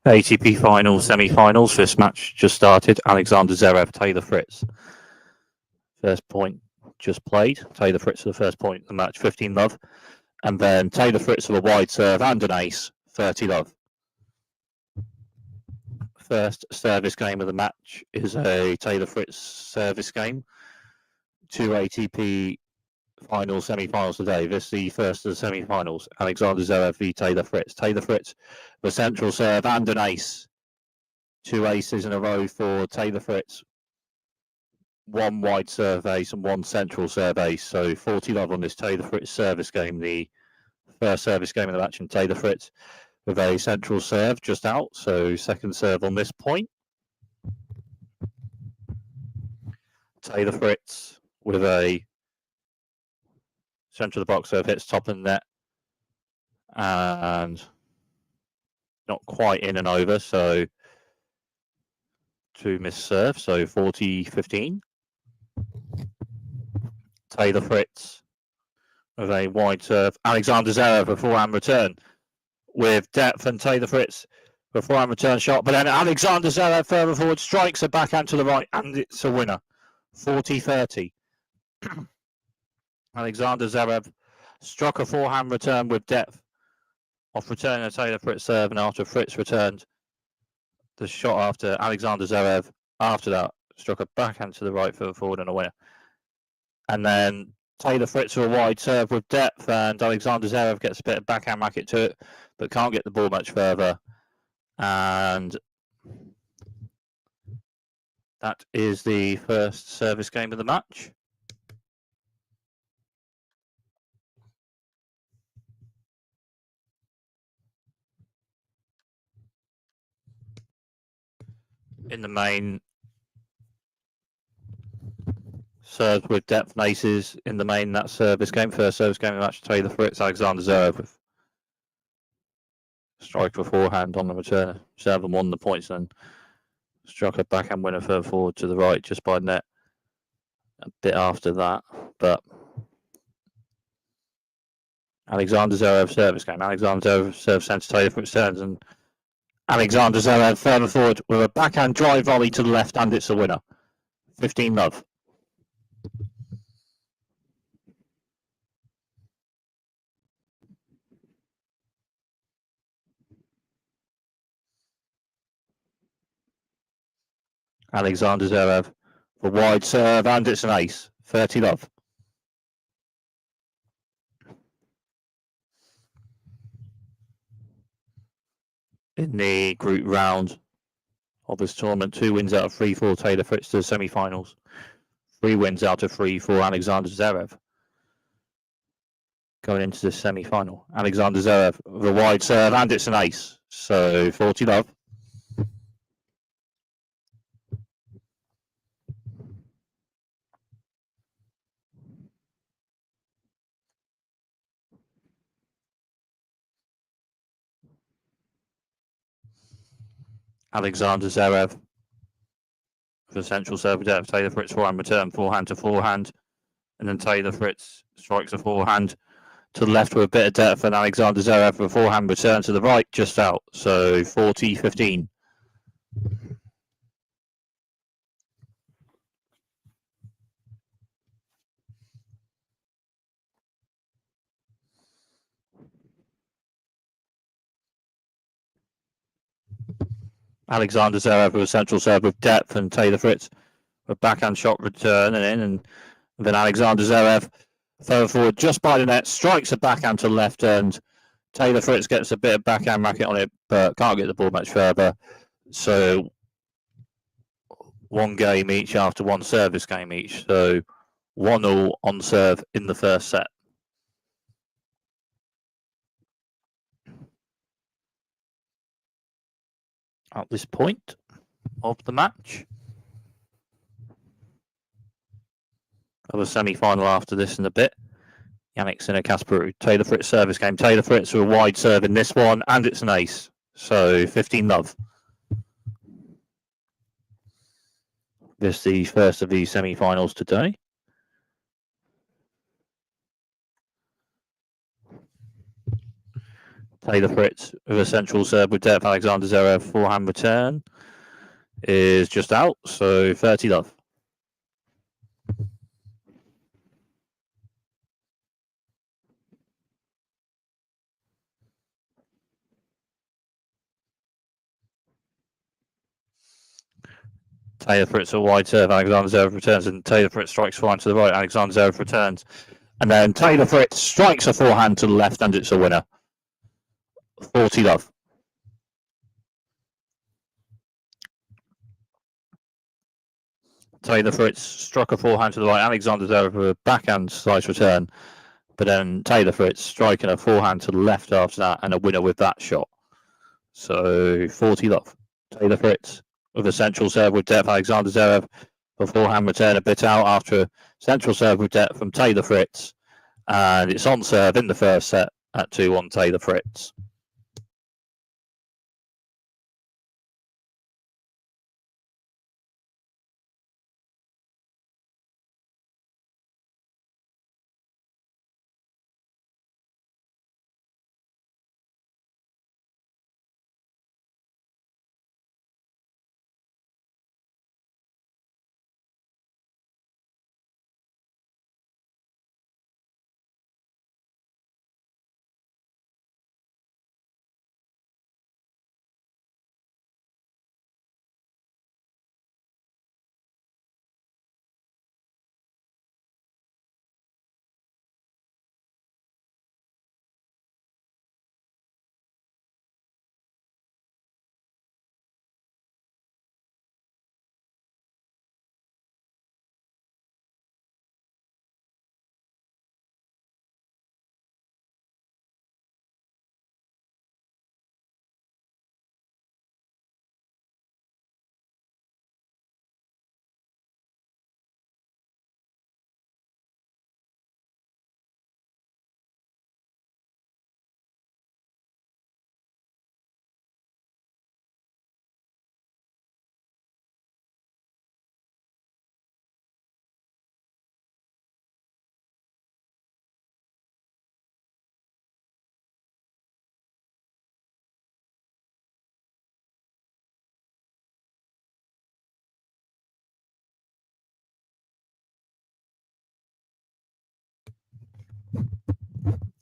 ATP Finals, semi-finals. This match just started. Alexander Zverev, Taylor Fritz. First point just played. Taylor Fritz for the first point of the match, 15-love. And then Taylor Fritz with a wide serve and an ace, 30-love. First service game of the match is a Taylor Fritz service game. 2 ATP Finals, semi-finals today. This is the first of the semi-finals. Alexander Zverev v Taylor Fritz. Taylor Fritz, the central serve and an ace. 2 aces in a row for Taylor Fritz. 1 wide serve ace and 1 central serve ace. So 40-love on this Taylor Fritz service game. The first service game of the match, and Taylor Fritz with a central serve just out. So second serve on this point. Taylor Fritz with a centre of the box serve, hits top of the net and not quite in and over, so 2 missed serve, so 40-15. Taylor Fritz with a wide serve. Alexander Zverev a forehand return with depth, and Taylor Fritz with a forehand return shot, but then Alexander Zverev further forward strikes a backhand to the right, and it's a winner. 40-30. Alexander Zverev struck a forehand return with depth off returning a Taylor Fritz serve, and after Fritz returned the shot after, Alexander Zverev after that struck a backhand to the right further forward and a winner. And then Taylor Fritz with a wide serve with depth, and Alexander Zverev gets a bit of backhand racket to it, but can't get the ball much further. And that is the first service game of the match. In the main, served with depth and aces in the main, that service game. First service game of the match, Taylor Fritz, Alexander Zverev with strike beforehand on the return. Zverev won the points and struck a backhand winner further forward to the right just by net a bit after that. But Alexander Zverev service game. Alexander Zverev serve centre, Taylor Fritz turns, and Alexander Zverev further forward with a backhand drive volley to the left, and it's a winner. 15-love. Alexander Zverev for wide serve, and it's an ace. 30-love. In the group round of this tournament, 2 wins out of 3 for Taylor Fritz to the semi-finals. 3 wins out of 3 for Alexander Zverev going into the semi-final. Alexander Zverev with a wide serve, and it's an ace. So 40-love. Alexander Zverev for central serve depth. Taylor Fritz forehand return, forehand to forehand, and then Taylor Fritz strikes a forehand to the left with a bit of depth, and Alexander Zverev for a forehand return to the right, just out. So 40-15. Alexander Zverev with a central serve with depth, and Taylor Fritz with a backhand shot return and in, and then Alexander Zverev further forward just by the net, strikes a backhand to the left, and Taylor Fritz gets a bit of backhand racket on it, but can't get the ball much further. So 1 game each after 1 service game each. So 1-1 on serve in the first set. At this point of the match, of a semi-final after this in a bit, Yannick Sinner-Kasparov, Taylor Fritz service game. Taylor Fritz with a wide serve in this one, and it's an ace. So 15-love. This is the first of the semi-finals today. Taylor Fritz with a central serve with depth. Alexander Zverev forehand return is just out, so 30 love. Taylor Fritz a wide serve. Alexander Zverev returns, and Taylor Fritz strikes forehand to the right. Alexander Zverev returns, and then Taylor Fritz strikes a forehand to the left, and it's a winner. 40 love. Taylor Fritz struck a forehand to the right. Alexander Zverev with a backhand slice return, but then Taylor Fritz striking a forehand to the left after that, and a winner with that shot. So 40 love. Taylor Fritz with a central serve with depth. Alexander Zverev for forehand return a bit out after a central serve with depth from Taylor Fritz, and it's on serve in the first set at 2-1 Taylor Fritz.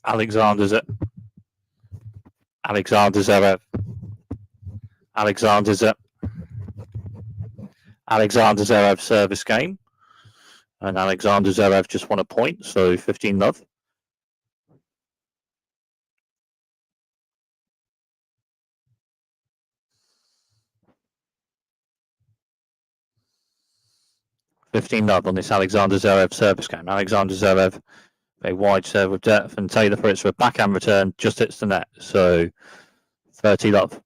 Alexander Zverev. Alexander Zverev service game, and Alexander Zverev just won a point, so 15 love. On this Alexander Zverev service game. Alexander Zverev a wide serve with depth, and Taylor Fritz for a backhand return just hits the net, so 30 love.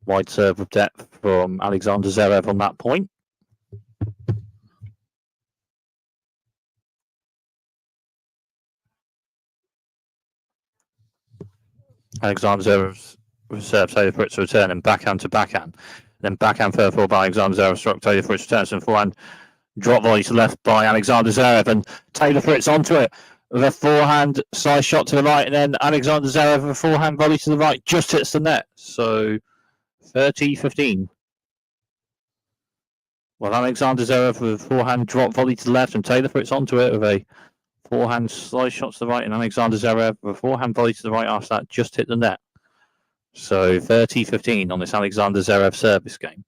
Wide serve with depth from Alexander Zverev on that point. Alexander Zverev's serve, Taylor Fritz return, and backhand to backhand. Then backhand further forward by Alexander Zverev, struck Taylor Fritz returns, and forehand drop volley to left by Alexander Zverev, and Taylor Fritz onto it with a forehand side shot to the right, and then Alexander Zverev with a forehand volley to the right just hits the net. So 30-15. Well, Alexander Zverev with a forehand drop volley to the left, and Taylor Fritz onto it with a forehand slice shot to the right, and Alexander Zverev with a forehand volley to the right after that just hit the net. So 30-15 on this Alexander Zverev service game.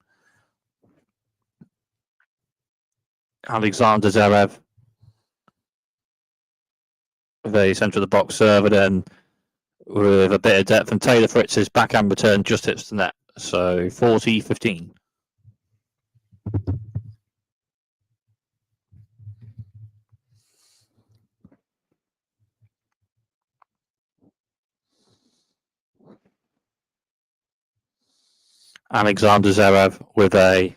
Alexander Zverev with a centre of the box serve, and then with a bit of depth, and Taylor Fritz's backhand return just hits the net. So 40-15. Alexander Zverev with a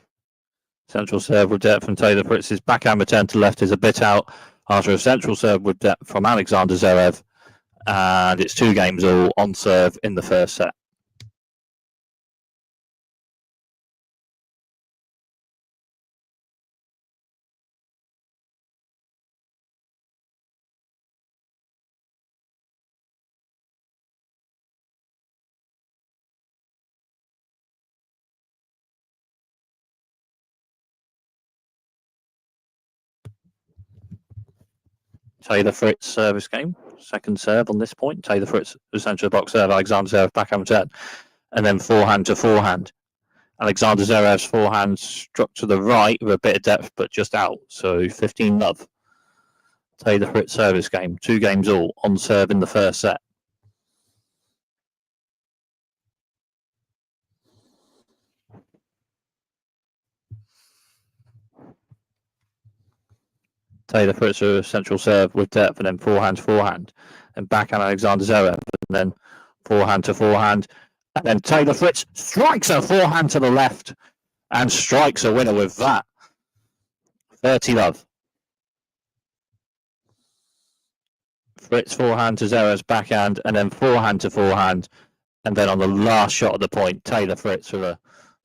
central serve with depth, and Taylor Fritz's backhand return to left is a bit out after a central serve with depth from Alexander Zverev, and it's 2 games all on serve in the first set. Taylor Fritz service game. Second serve on this point. Taylor Fritz, the centre of the box serve. Alexander Zverev backhand return. And then forehand to forehand. Alexander Zverev's forehand struck to the right with a bit of depth, but just out. So 15-love. Taylor Fritz service game. 2 games all on serve in the first set. Taylor Fritz a central serve with depth, and then forehand to forehand, and backhand Alexander Zverev, and then forehand to forehand, and then Taylor Fritz strikes a forehand to the left, and strikes a winner with that. 30-love. Fritz forehand to Zverev's backhand, and then forehand to forehand, and then on the last shot of the point, Taylor Fritz with a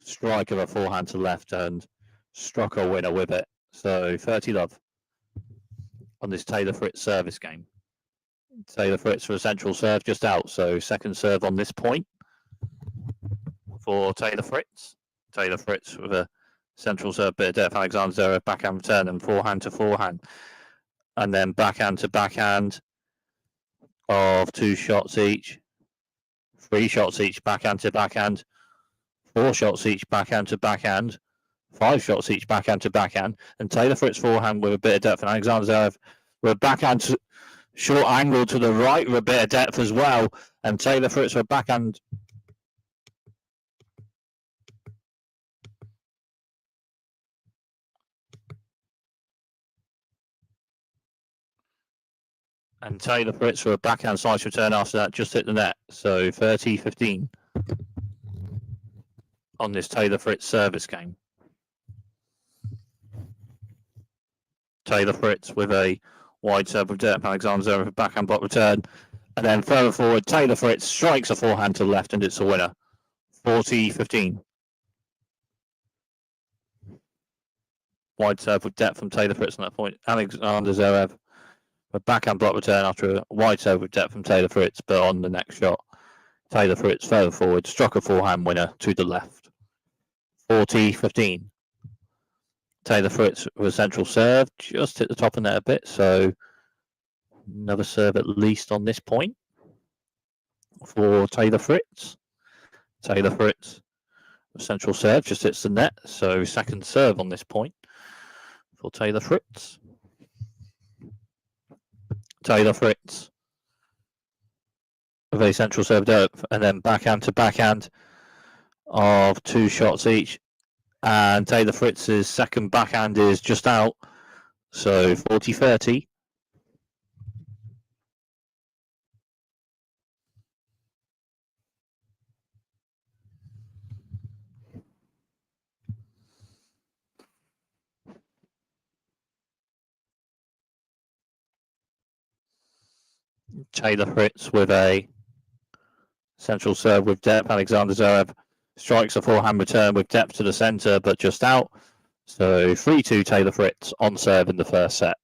strike of a forehand to left, and struck a winner with it. So 30-love on this Taylor Fritz service game. Taylor Fritz for a central serve just out, so second serve on this point for Taylor Fritz. Taylor Fritz with a central serve, bit of depth. Alexander Zverev backhand return and forehand to forehand, and then backhand to backhand of 2 shots each, 3 shots each, backhand to backhand, 4 shots each, backhand to backhand, 5 shots each, backhand to backhand, and Taylor Fritz forehand with a bit of depth, and Alexander Zverev with a backhand to short angle to the right with a bit of depth as well, and Taylor Fritz with a backhand. And Taylor Fritz for a backhand slice return after that just hit the net. So 30-15 on this Taylor Fritz service game. Taylor Fritz with a wide serve of depth. Alexander Zverev with a backhand block return. And then further forward, Taylor Fritz strikes a forehand to the left, and it's a winner. 40-15. Wide serve with depth from Taylor Fritz on that point. Alexander Zverev a backhand block return after a wide serve with depth from Taylor Fritz, but on the next shot, Taylor Fritz further forward, struck a forehand winner to the left. 40-15. Taylor Fritz with a central serve, just hit the top of net a bit, so another serve at least on this point for Taylor Fritz. Taylor Fritz, central serve, just hits the net, so second serve on this point for Taylor Fritz. Taylor Fritz with a central serve depth, and then backhand to backhand of 2 shots each, and Taylor Fritz's second backhand is just out, so 40-30. Taylor Fritz with a central serve with depth. Alexander Zverev strikes a forehand return with depth to the centre, but just out. So 3-2 Taylor Fritz on serve in the first set.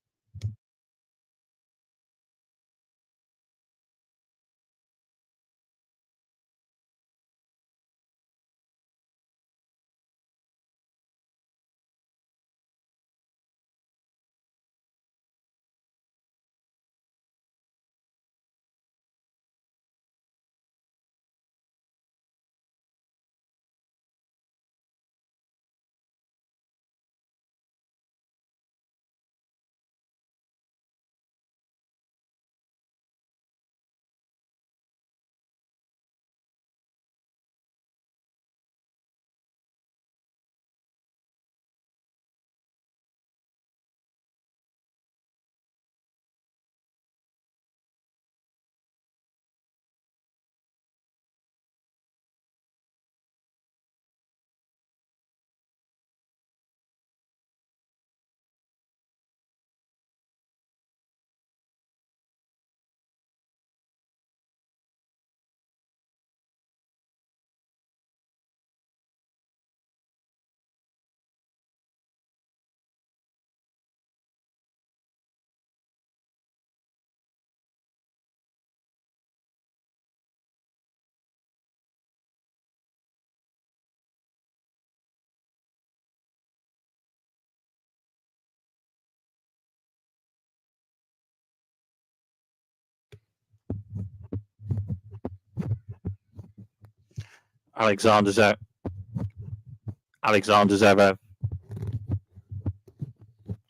Alexander Zverev. Alexander Zverev.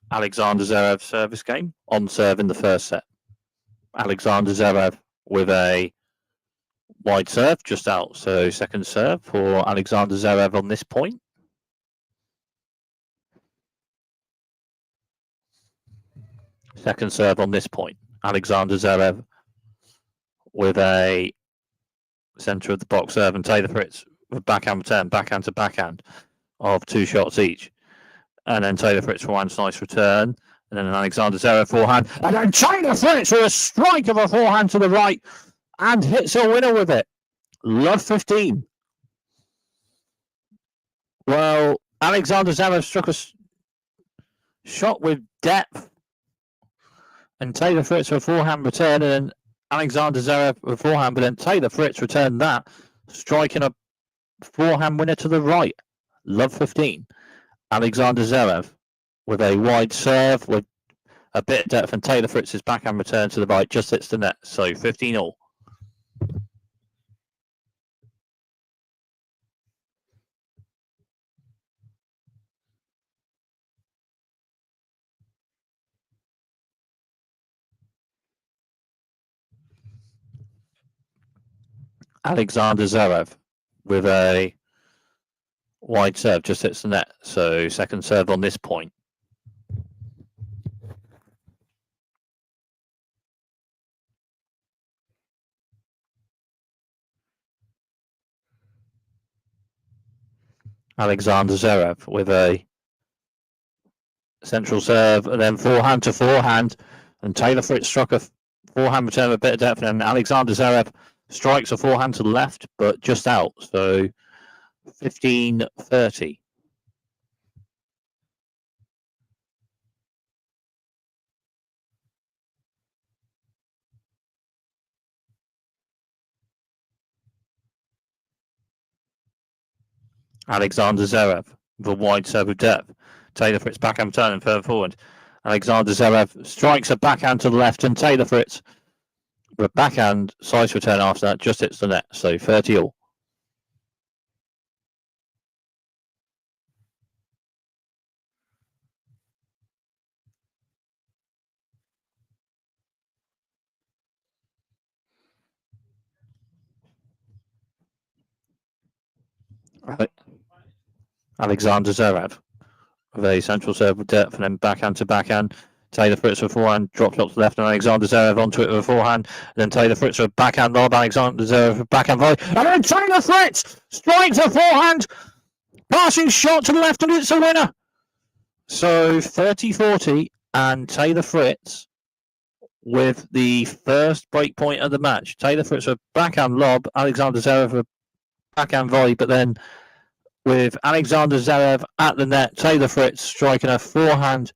Alexander Zverev service game on serve in the first set. Alexander Zverev with a wide serve just out, so second serve for Alexander Zverev on this point. Second serve on this point. Alexander Zverev with a centre of the box serve, and Taylor Fritz with backhand return, backhand to backhand of 2 shots each. And then Taylor Fritz for one nice return. And then an Alexander Zverev forehand. And then Taylor Fritz with a strike of a forehand to the right and hits a winner with it. Love 15. Well, Alexander Zverev struck a shot with depth. And Taylor Fritz with a forehand return. And then Alexander Zverev with a forehand. But then Taylor Fritz returned that, striking a forehand winner to the right. Love 15. Alexander Zverev with a wide serve with a bit of depth, and Taylor Fritz's backhand return to the right just hits the net. So 15 all. Alexander Zverev with a wide serve just hits the net. So second serve on this point. Alexander Zverev with a central serve and then forehand to forehand. And Taylor Fritz struck a forehand return with a bit of depth. And Alexander Zverev strikes a forehand to the left, but just out. So 15-30. Alexander Zverev with a wide serve of depth. Taylor Fritz backhand turn and further forward. Alexander Zverev strikes a backhand to the left, and Taylor Fritz with a backhand slice return after that just hits the net. So 30 all. Alexander Zverev with a central serve with depth and then backhand to backhand. Taylor Fritz with forehand, drop shot to the left, and Alexander Zverev onto it with a forehand. And then Taylor Fritz with backhand lob, Alexander Zverev with backhand volley. And then Taylor Fritz strikes a forehand, passing shot to the left, and it's a winner. So 30-40, and Taylor Fritz with the first break point of the match. Taylor Fritz with backhand lob, Alexander Zverev with backhand volley, but then with Alexander Zverev at the net, Taylor Fritz striking a forehand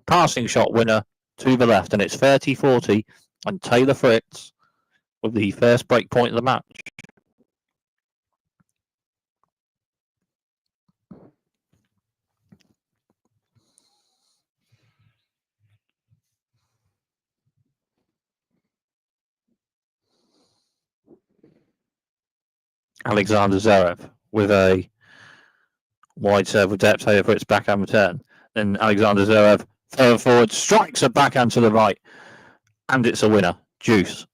passing shot winner to the left, and it's 30-40, and Taylor Fritz with the first break point of the match. Alexander Zverev with a wide serve with depth, Taylor Fritz backhand return. Then Alexander Zverev further forward, strikes a backhand to the right, and it's a winner. Deuce.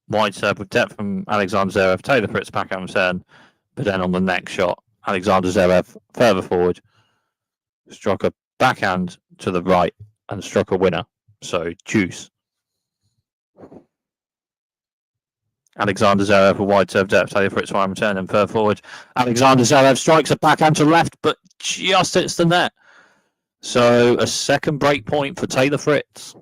Wide serve with depth from Alexander Zverev, Taylor Fritz backhand return, but then on the next shot, Alexander Zverev further forward, struck a backhand to the right, and struck a winner. So deuce. Alexander Zverev, a wide serve depth, Taylor Fritz one return and further forward. Alexander Zverev strikes a backhand to the left, but just hits the net. So a second break point for Taylor Fritz.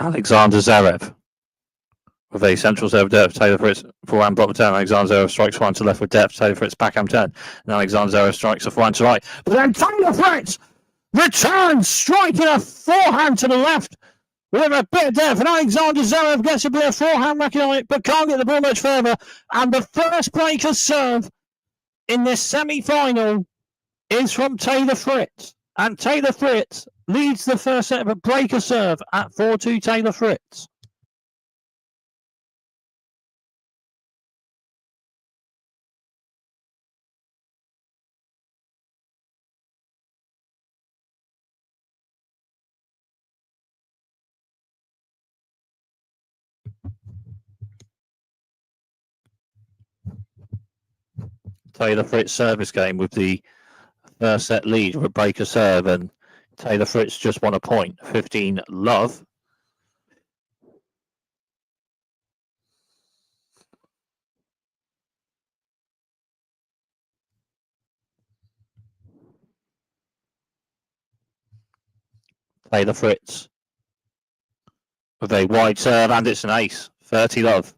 Alexander Zverev with a central serve depth. Taylor Fritz forehand block return. Alexander Zverev strikes one to left with depth. Taylor Fritz backhand turn. And Alexander Zverev strikes a forehand to right. But then Taylor Fritz returns, striking a forehand to the left with a bit of depth. And Alexander Zverev gets a bit of forehand racket on it, but can't get the ball much further. And the first breaker serve in this semi-final is from Taylor Fritz. And Taylor Fritz leads the first set of a breaker serve at 4-2 Taylor Fritz. Taylor Fritz service game with the first set lead with a breaker serve, and Taylor Fritz just won a point, 15 love. Taylor Fritz with a wide serve, and it's an ace, 30 love.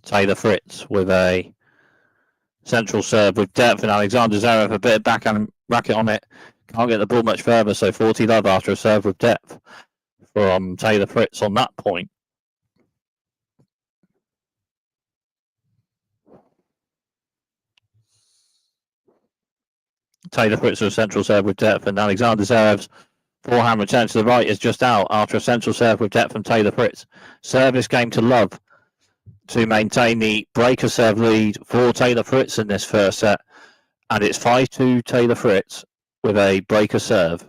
Taylor Fritz with a central serve with depth, and Alexander Zverev a bit of backhand racket on it. Can't get the ball much further, so 40 love after a serve with depth from Taylor Fritz on that point. Taylor Fritz with a central serve with depth, and Alexander Zverev's forehand return to the right is just out after a central serve with depth from Taylor Fritz. Service game to love to maintain the breaker serve lead for Taylor Fritz in this first set, and it's 5-2 Taylor Fritz with a breaker serve.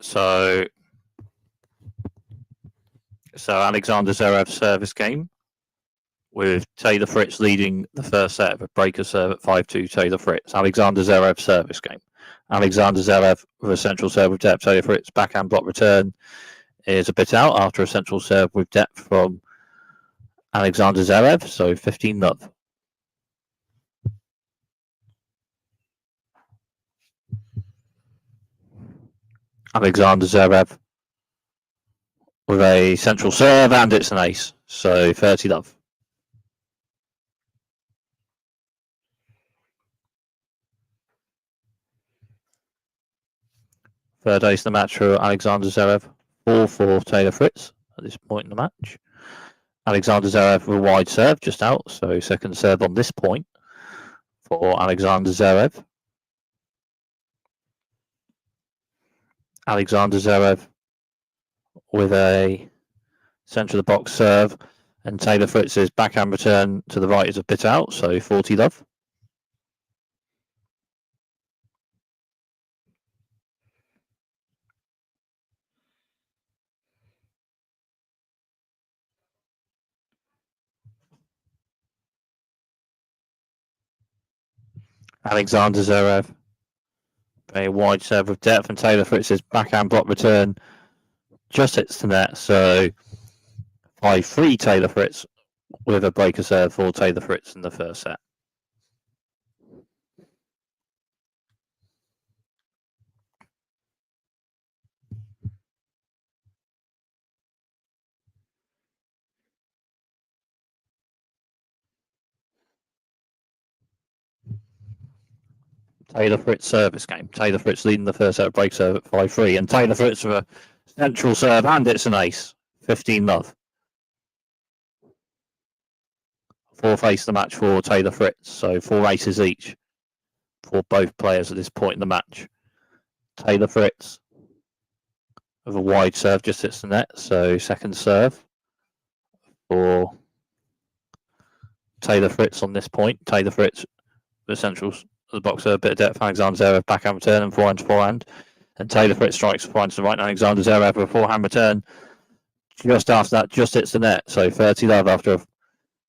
So Alexander Zverev's service game with Taylor Fritz leading the first set of a breaker serve at 5-2 Taylor Fritz. Alexander Zverev service game. Alexander Zverev with a central serve with depth. Taylor Fritz backhand block return is a bit out after a central serve with depth from Alexander Zverev, so 15 love. Alexander Zverev with a central serve, and it's an ace, so 30 love. Third ace in the match for Alexander Zverev, 4-4 Taylor Fritz at this point in the match. Alexander Zverev with a wide serve just out, so second serve on this point for Alexander Zverev. Alexander Zverev with a centre of the box serve, and Taylor Fritz's backhand return to the right is a bit out, so 40 love. Alexander Zverev. A wide serve with depth, and Taylor Fritz's backhand block return just hits the net. So 5-3 Taylor Fritz with a breaker serve for Taylor Fritz in the first set. Taylor Fritz service game. Taylor Fritz leading the first set break serve at 5-3, and Taylor Fritz with a central serve, and it's an ace. 15-love. 4th ace the match for Taylor Fritz, so 4 aces each for both players at this point in the match. Taylor Fritz with a wide serve just hits the net, so second serve for Taylor Fritz on this point. Taylor Fritz with central the boxer, a bit of depth. Alexander Zverev backhand return and forehand to forehand, and Taylor Fritz strikes forehand to the right. Alexander Zverev with a forehand return just after that, just hits the net. So 30-love after a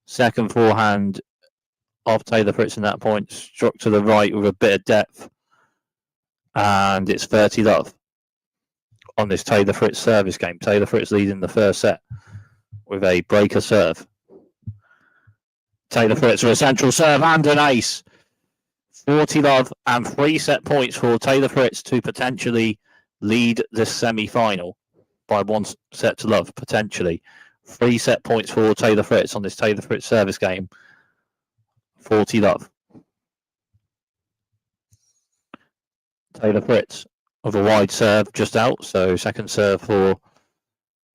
second forehand of Taylor Fritz in that point, struck to the right with a bit of depth, and it's 30-love on this Taylor Fritz service game. Taylor Fritz leading the first set with a breaker serve. Taylor Fritz with a central serve and an ace. 40-love and 3 set points for Taylor Fritz to potentially lead this semi-final by 1 set to love, potentially. 3 set points for Taylor Fritz on this Taylor Fritz service game. 40-love. Taylor Fritz with a wide serve just out, so second serve for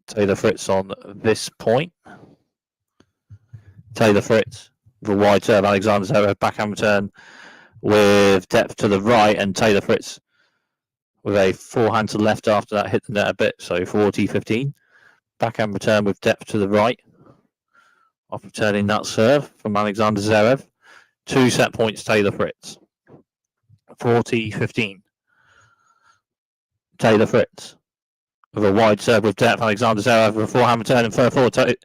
Taylor Fritz on this point. Taylor Fritz with a wide serve. Alexander Zverev backhand return with depth to the right, and Taylor Fritz with a forehand to the left after that hit the net a bit, so 40-15. Backhand return with depth to the right after returning that serve from Alexander Zverev. 2 set points Taylor Fritz. 40-15. Taylor Fritz with a wide serve with depth. Alexander Zverev with a forehand return and further forward.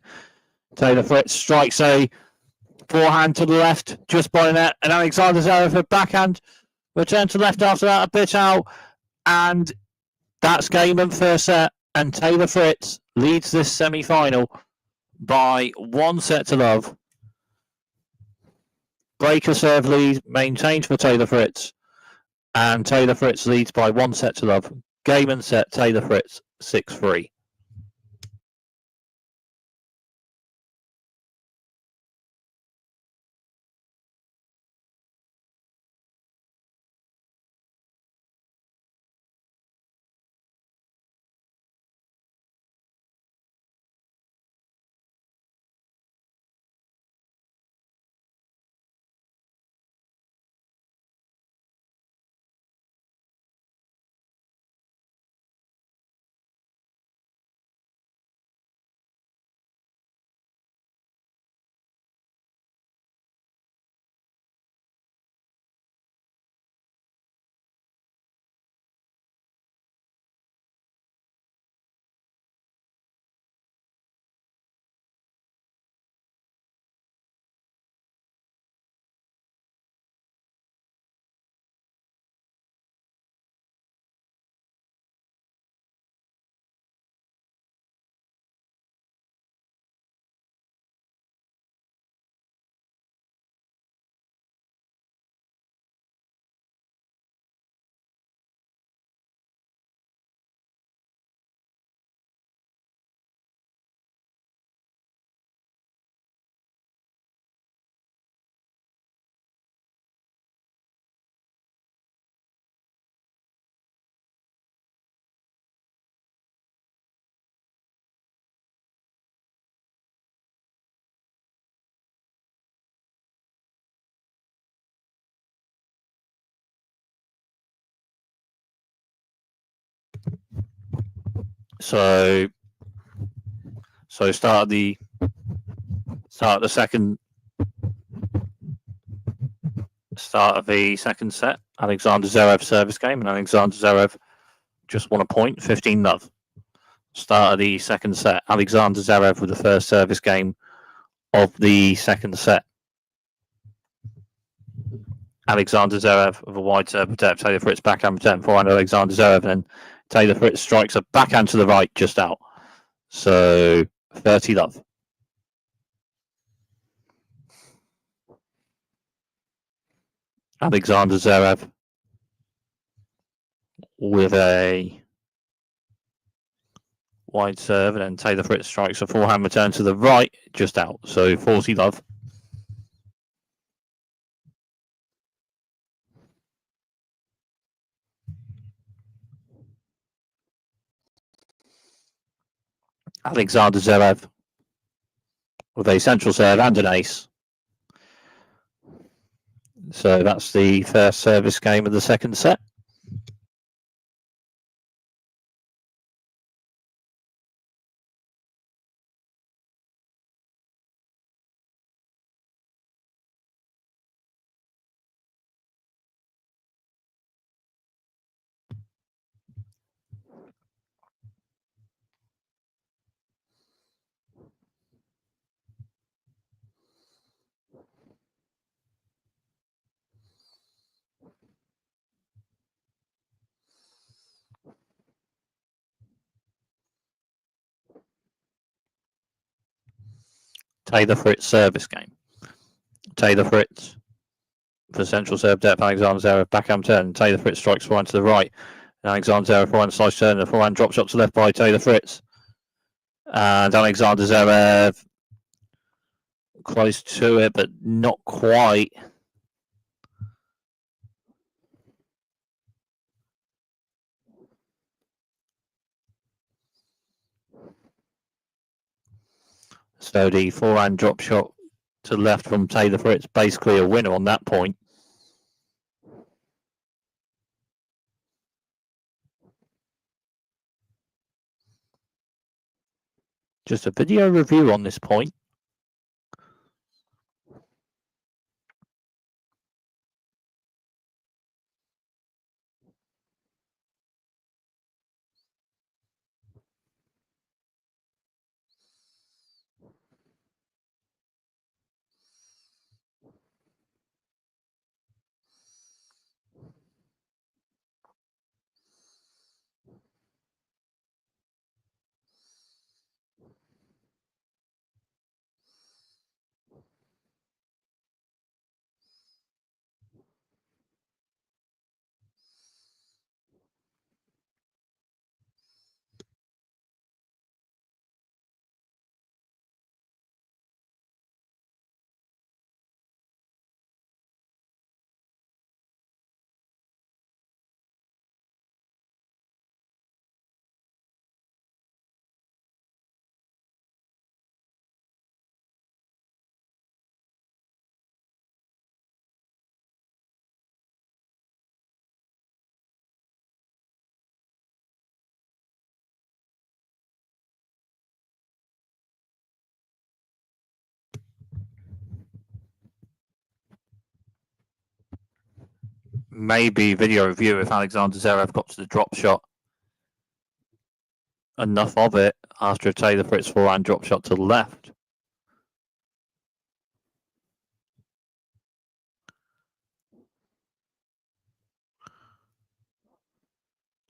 Taylor Fritz strikes a forehand to the left just by the net, and Alexander Zverev with backhand return to the left after that, a bit out, and that's game and first set, and Taylor Fritz leads this semi-final by 1 set to love. Breaker serve lead maintained for Taylor Fritz, and Taylor Fritz leads by 1 set to love. Game and set, Taylor Fritz 6-3. So start of the second set. Alexander Zverev service game, and Alexander Zverev just won a point, 15-love. Start of the second set. Alexander Zverev with the first service game of the second set. Alexander Zverev with a wide serve attempt. Taylor Fritz backhand attempt forehand Alexander Zverev, and then Taylor Fritz strikes a backhand to the right, just out. So 30 love. Alexander Zverev with a wide serve, and then Taylor Fritz strikes a forehand return to the right, just out. So 40 love. Alexander Zverev with a central serve and an ace. So that's the first service game of the second set. Taylor Fritz service game. Taylor Fritz for central serve depth. Alexander Zverev backhand turn. Taylor Fritz strikes forehand to the right. Alexander Zverev forehand slice turn and a forehand drop shot to left by Taylor Fritz. And Alexander Zverev close to it, but not quite. So the forehand drop shot to the left from Taylor Fritz, basically a winner on that point. Just a video review on this point. Maybe video review if Alexander Zverev got to the drop shot. Enough of it after a Taylor Fritz forehand drop shot to the left.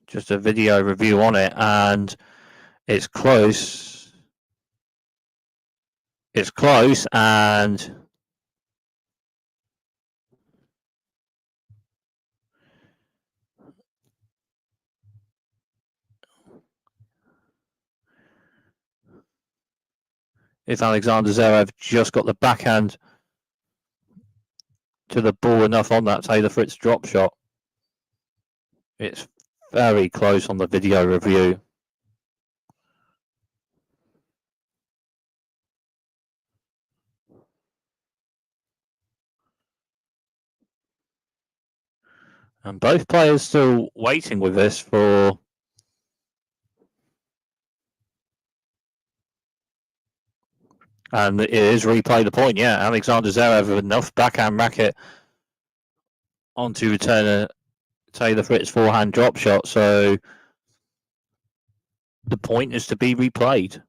Just a video review on it, and it's close. It's close, and if Alexander Zverev just got the backhand to the ball enough on that Taylor Fritz drop shot, it's very close on the video review. And both players still waiting with this for and it is replay the point. Yeah, Alexander Zverev with enough backhand racket onto return a Taylor Fritz forehand drop shot. So the point is to be replayed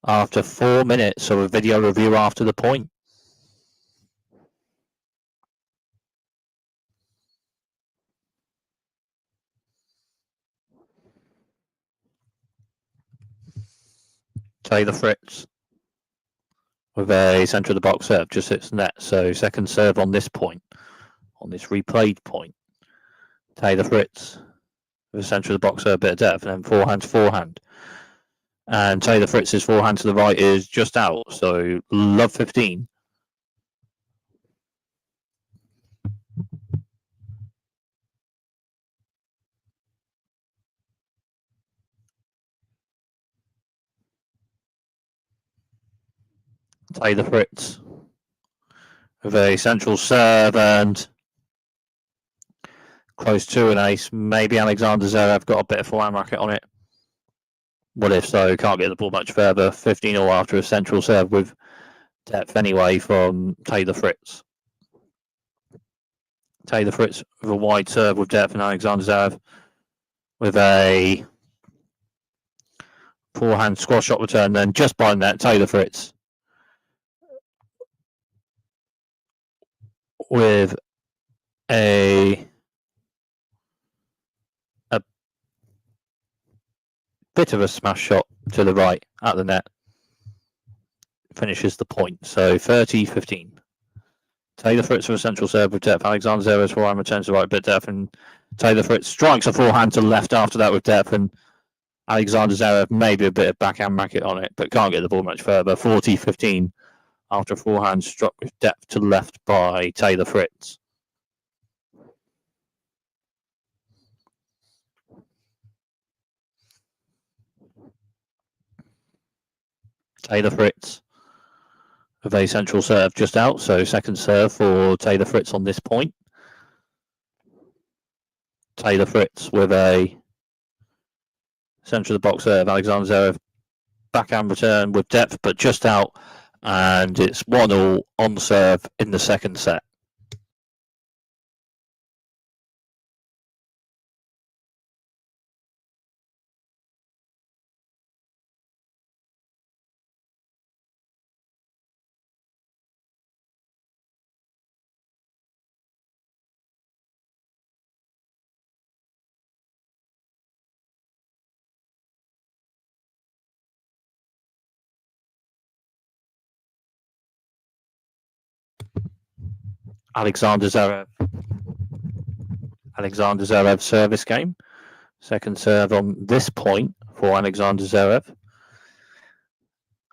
after 4 minutes of a video review after the point. Taylor Fritz with a centre of the box serve, just hits net. So second serve on this point, on this replayed point. Taylor Fritz with a centre of the box serve, bit of depth, and then forehand to forehand. And Taylor Fritz's forehand to the right is just out, so love 15. Taylor Fritz with a central serve and close to an ace. Maybe Alexander Zverev got a bit of forehand racket on it. What if so? Can't get the ball much further. 15-all after a central serve with depth anyway from Taylor Fritz. Taylor Fritz with a wide serve with depth, and Alexander Zverev with a forehand squash shot return. Then just by net, Taylor Fritz with a bit of a smash shot to the right at the net. Finishes the point. So 30-15. Taylor Fritz with a central serve with depth. Alexander Zverev's forehand returns to the right, bit depth, and Taylor Fritz strikes a forehand to the left after that with depth, and Alexander Zverev maybe a bit of backhand racket on it, but can't get the ball much further. 40-15 after a forehand struck with depth to the left by Taylor Fritz. Taylor Fritz with a central serve just out, so second serve for Taylor Fritz on this point. Taylor Fritz with a centre of the box serve. Alexander Zverev backhand return with depth, but just out, and it's 1-1 on serve in the second set. Alexander Zverev service game. Second serve on this point for Alexander Zverev.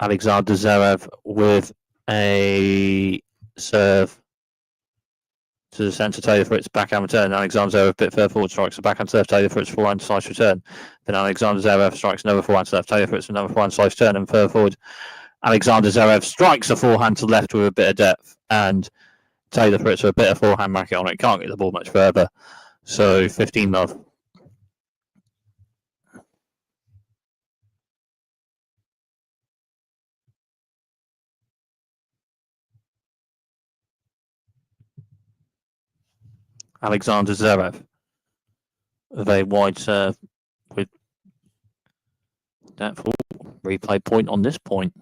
Alexander Zverev with a serve to the centre. Taylor Fritz backhand return. Alexander Zverev a bit further forward, strikes a backhand serve. Taylor Fritz forehand slice return. Then Alexander Zverev strikes another forehand serve. Taylor Fritz another forehand slice return, and further forward Alexander Zverev strikes a forehand to left with a bit of depth, and Taylor Fritz with a bit of forehand racket on it. Can't get the ball much further. So 15-love. Alexander Zverev with a wide serve with that full replay point on this point.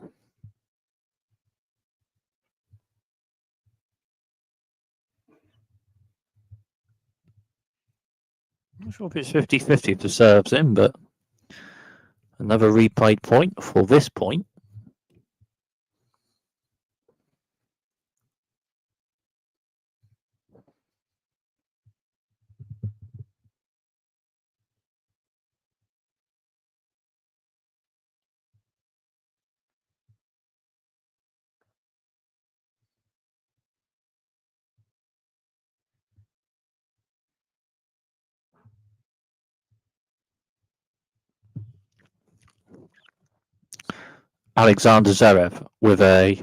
I'm not sure if it's 50-50 if the serve's in, but another replayed point for this point. Alexander Zverev with a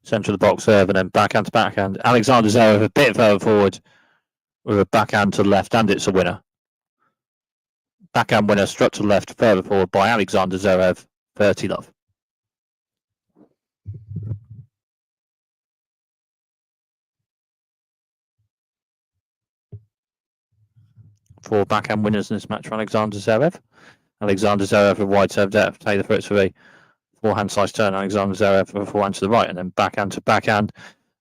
centre of the box serve and then backhand to backhand. Alexander Zverev a bit further forward with a backhand to the left, and it's a winner. Backhand winner struck to the left, further forward by Alexander Zverev. 30-love. Four backhand winners in this match for Alexander Zverev. Alexander Zverev with wide serve depth. Taylor Fritz with a forehand slice turn. Alexander Zverev with a forehand to the right, and then backhand to backhand.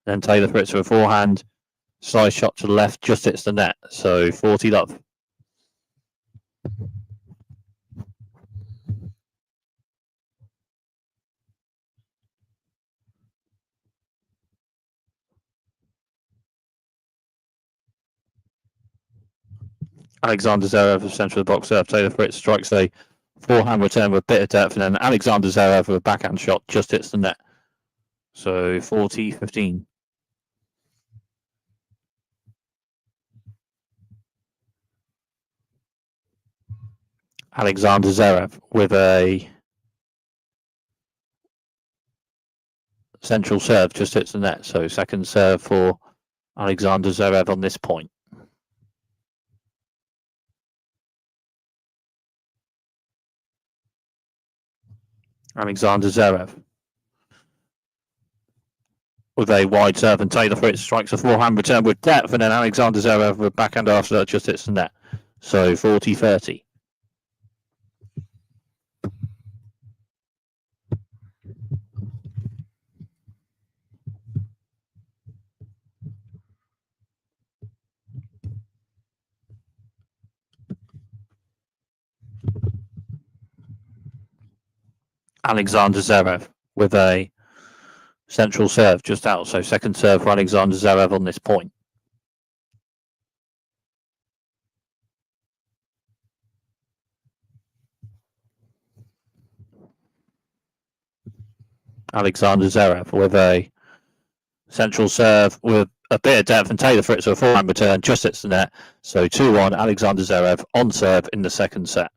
Then Taylor Fritz with a forehand slice shot to the left, just hits the net. So 40-love. Alexander Zverev of centre of the box serve. Taylor Fritz strikes a forehand return with a bit of depth, and then Alexander Zverev with a backhand shot just hits the net. So 40-15. Alexander Zverev with a central serve just hits the net. So second serve for Alexander Zverev on this point. Alexander Zverev with a wide serve, and Taylor Fritz strikes a forehand return with depth, and then Alexander Zverev with backhand after that just hits the net. So 40-30. Alexander Zverev with a central serve just out. So second serve for Alexander Zverev on this point. Alexander Zverev with a central serve with a bit of depth, and Taylor Fritz with a forehand return just hits the net. So 2-1 Alexander Zverev on serve in the second set.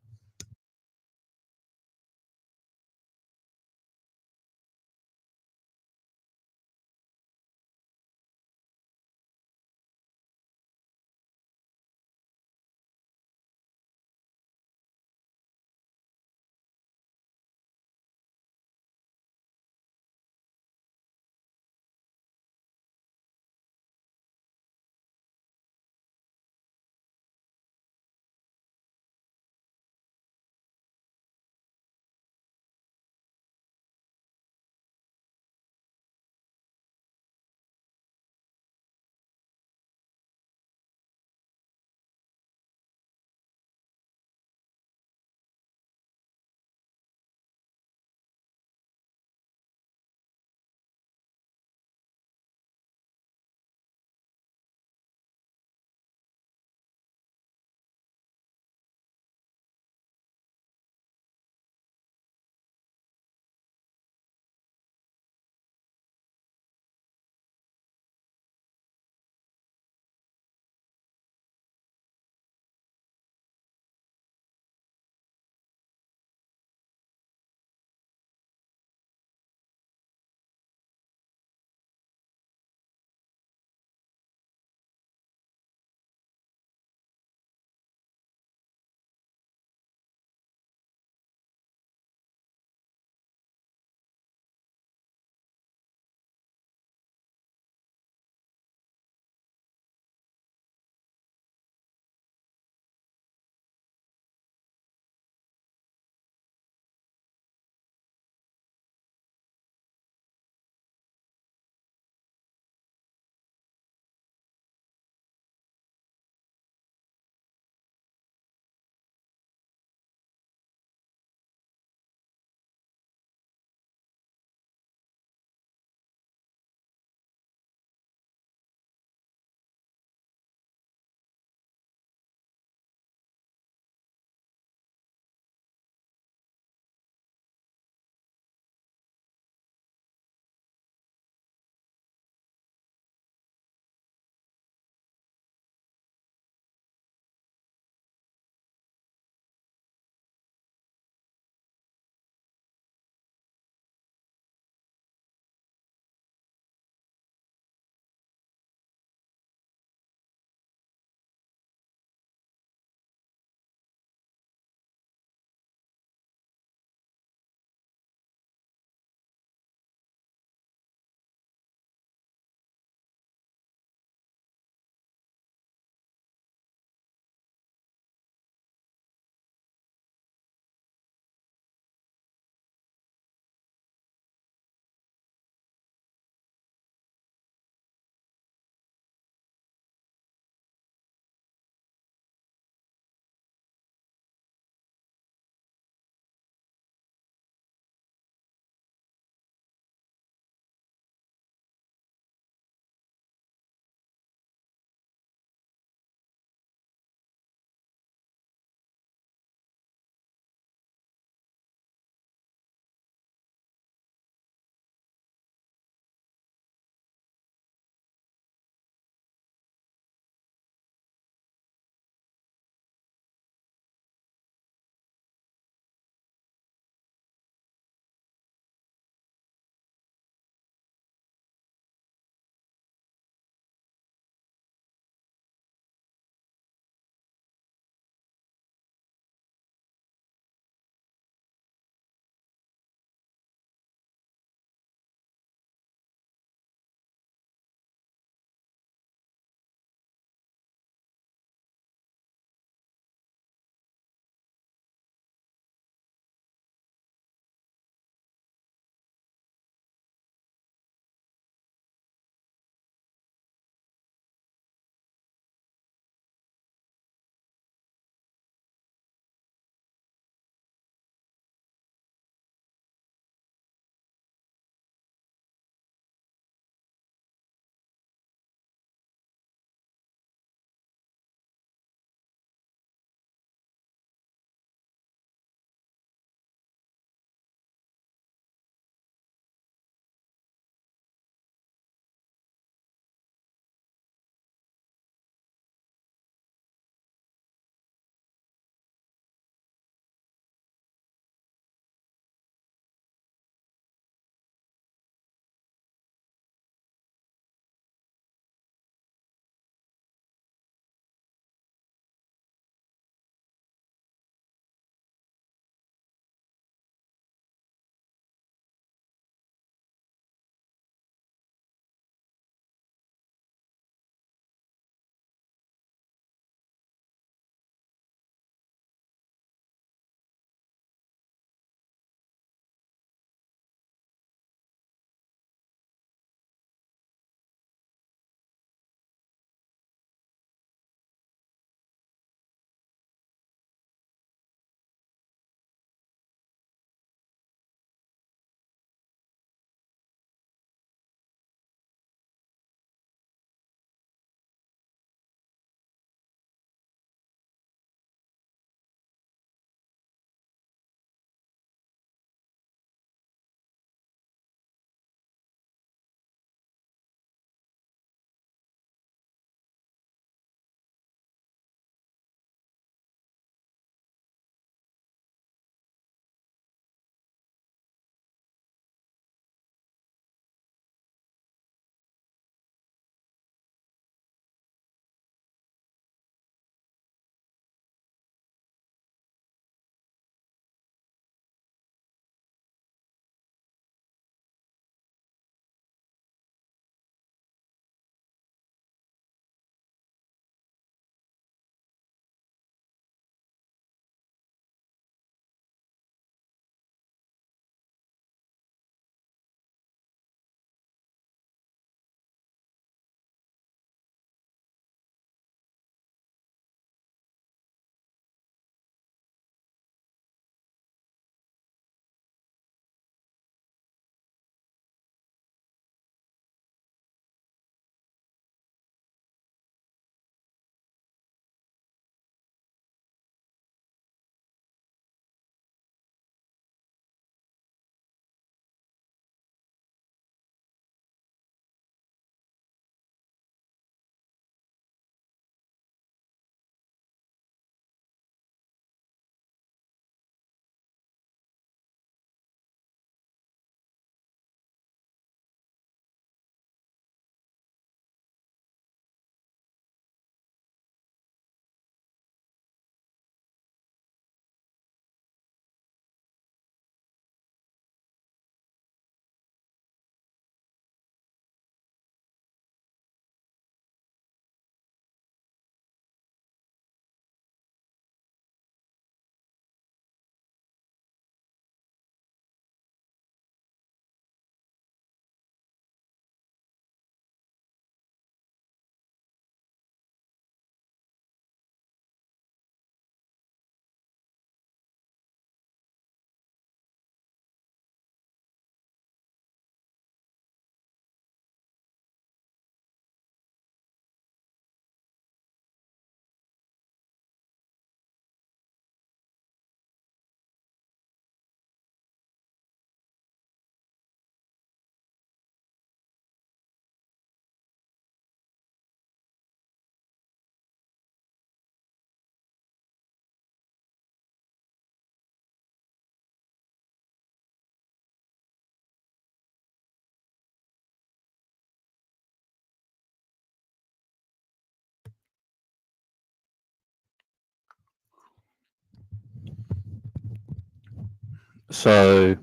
So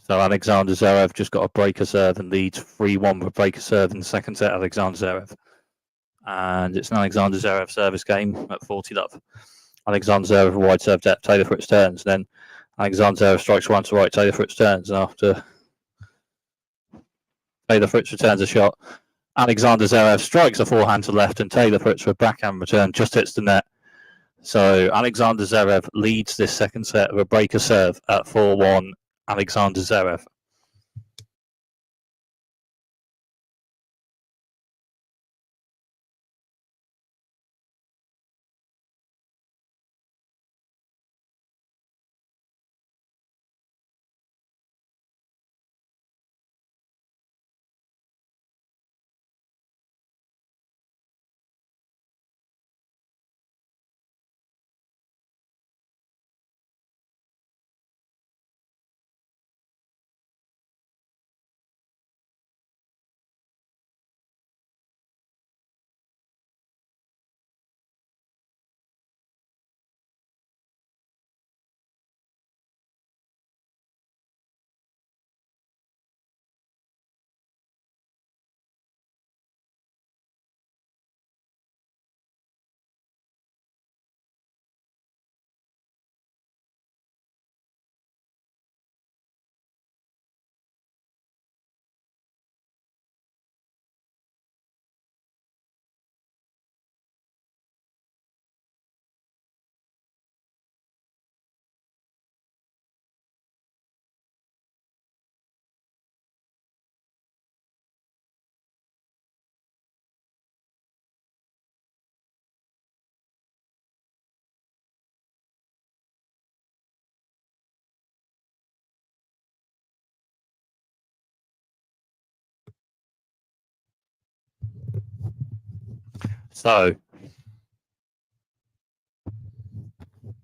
Alexander Zverev just got a breaker serve and leads 3-1 for breaker serve in the second set. Alexander Zverev, and it's an Alexander Zverev service game at 40 love. Alexander Zverev wide serve depth. Taylor Fritz turns. Then Alexander Zverev strikes one to right. Taylor Fritz turns, and after Taylor Fritz returns a shot, Alexander Zverev strikes a forehand to left, and Taylor Fritz with backhand return just hits the net. So Alexander Zverev leads this second set of a breaker serve at 4-1. Alexander Zverev.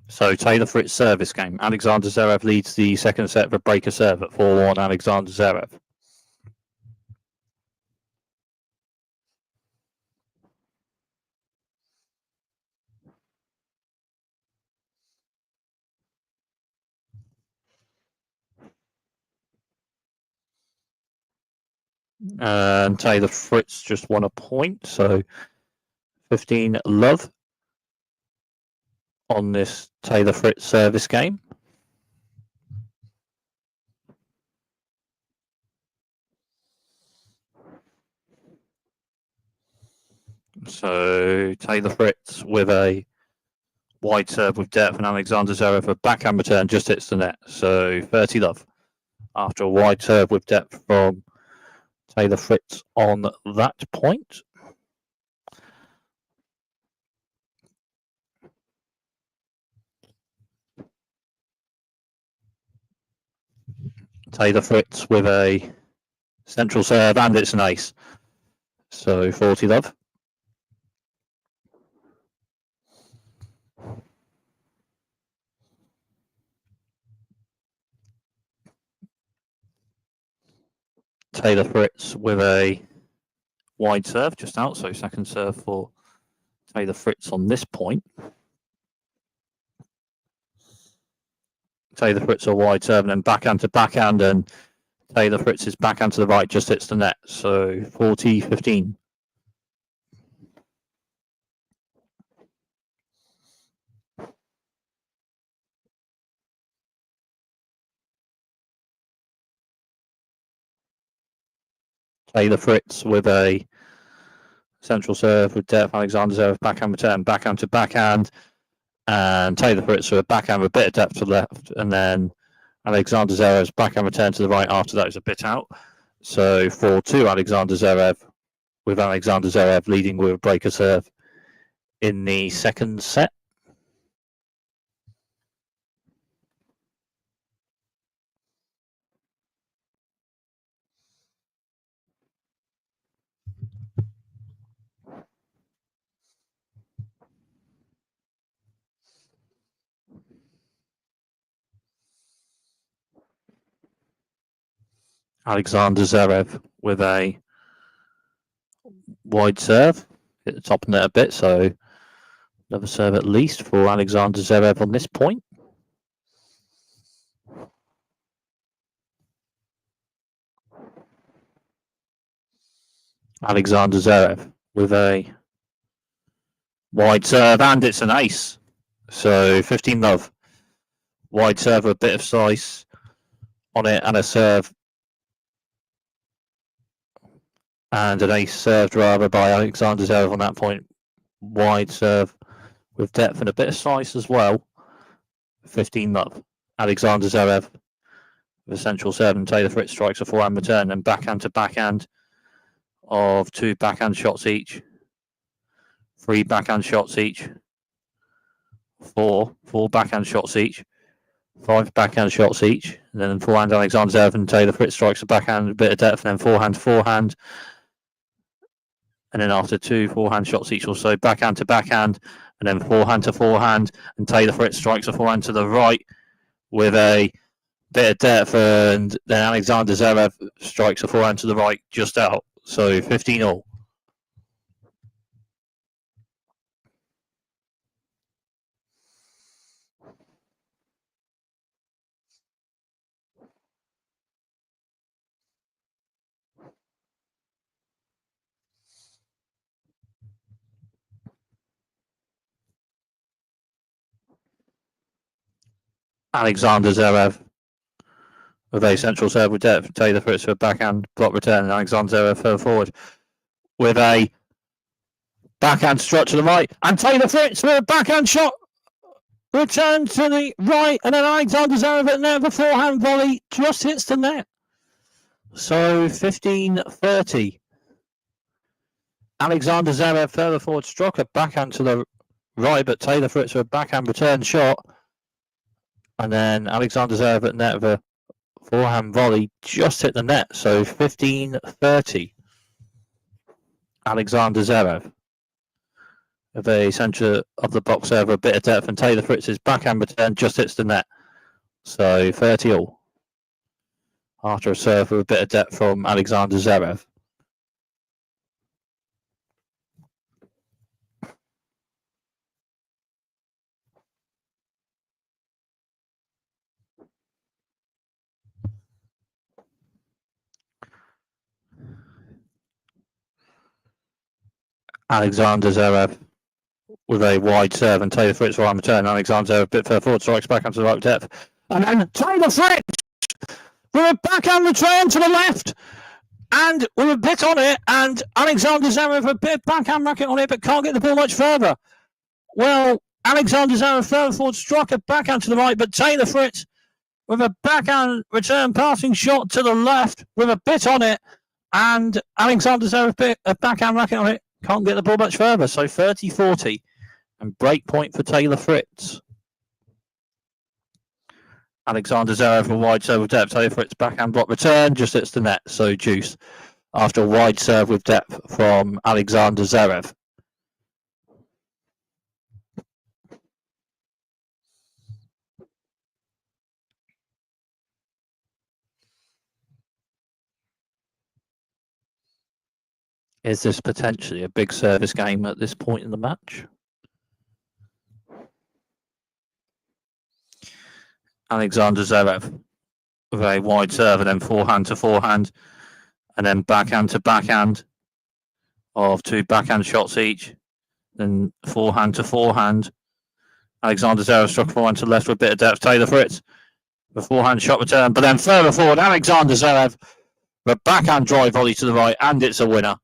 So Taylor Fritz service game. Alexander Zverev leads the second set for breaker serve at 4-1. Alexander Zverev. And Taylor Fritz just won a point, so 15 love on this Taylor Fritz service game. So Taylor Fritz with a wide serve with depth, and Alexander Zverev a backhand return just hits the net. So 30 love after a wide serve with depth from Taylor Fritz on that point. Taylor Fritz with a central serve, and it's an ace. So 40 love. Taylor Fritz with a wide serve just out, so second serve for Taylor Fritz on this point. Taylor Fritz a wide serve and then backhand to backhand, and Taylor Fritz's backhand to the right just hits the net. So 40-15. Taylor Fritz with a central serve with depth. Alexander Zverev backhand return, backhand to backhand, and Taylor Fritz with a backhand with a bit of depth to the left, and then Alexander Zverev's backhand return to the right after that is a bit out. So 4-2 Alexander Zverev, with Alexander Zverev leading with a breaker serve in the second set. Alexander Zverev with a wide serve, hit the top net a bit, so Another serve at least for Alexander Zverev on this point. Alexander Zverev with a wide serve, and it's an ace. So 15-love. Wide serve with a bit of slice on it, and a serve. And an ace served rather by Alexander Zverev on that point. Wide serve with depth and a bit of slice as well. 15-love. Alexander Zverev with a central serve, and Taylor Fritz strikes a forehand return, and backhand to backhand of 2 backhand shots each. 3 backhand shots each. 4 backhand shots each. 5 backhand shots each. And then forehand Alexander Zverev, and Taylor Fritz strikes a backhand, a bit of depth, and then forehand. And then after 2 forehand shots each or so, backhand to backhand, and then forehand to forehand, and Taylor Fritz strikes a forehand to the right with a bit of depth, and then Alexander Zverev strikes a forehand to the right just out. So 15-all. Alexander Zverev with a central serve with depth. Taylor Fritz with a backhand block return, and Alexander Zverev further forward with a backhand strut to the right, and Taylor Fritz with a backhand shot return to the right, and then Alexander Zverev at net, the forehand volley just hits the net. So 15-30. Alexander Zverev further forward, struck a backhand to the right, but Taylor Fritz with a backhand return shot, and then Alexander Zverev at net with a forehand volley just hit the net. So 15-30. Alexander Zverev with a centre of the box serve, a bit of depth, and Taylor Fritz's backhand return just hits the net. So 30-all. After a serve with a bit of depth from Alexander Zverev. Alexander Zverev with a wide serve, and Taylor Fritz for on return. Alexander Zverev a bit further forward, strikes back onto the right depth. And then Taylor Fritz with a backhand return to the left, and with a bit on it, and Alexander Zverev with a bit of backhand racket on it, but can't get the ball much further. Well, Alexander Zverev further forward, struck a backhand to the right, but Taylor Fritz with a backhand return passing shot to the left with a bit on it, and Alexander Zverev a backhand racket on it, can't get the ball much further. So 30-40, and break point for Taylor Fritz. Alexander Zverev a wide serve with depth. Taylor Fritz backhand block return just hits the net. So juice after a wide serve with depth from Alexander Zverev. Is this potentially a big service game at this point in the match? Alexander Zverev with a wide serve, and then forehand to forehand, and then backhand to backhand of 2 backhand shots each, then forehand to forehand. Alexander Zverev struck forehand to the left with a bit of depth. Taylor Fritz the forehand shot return, but then further forward, Alexander Zverev the backhand drive volley to the right, and it's a winner.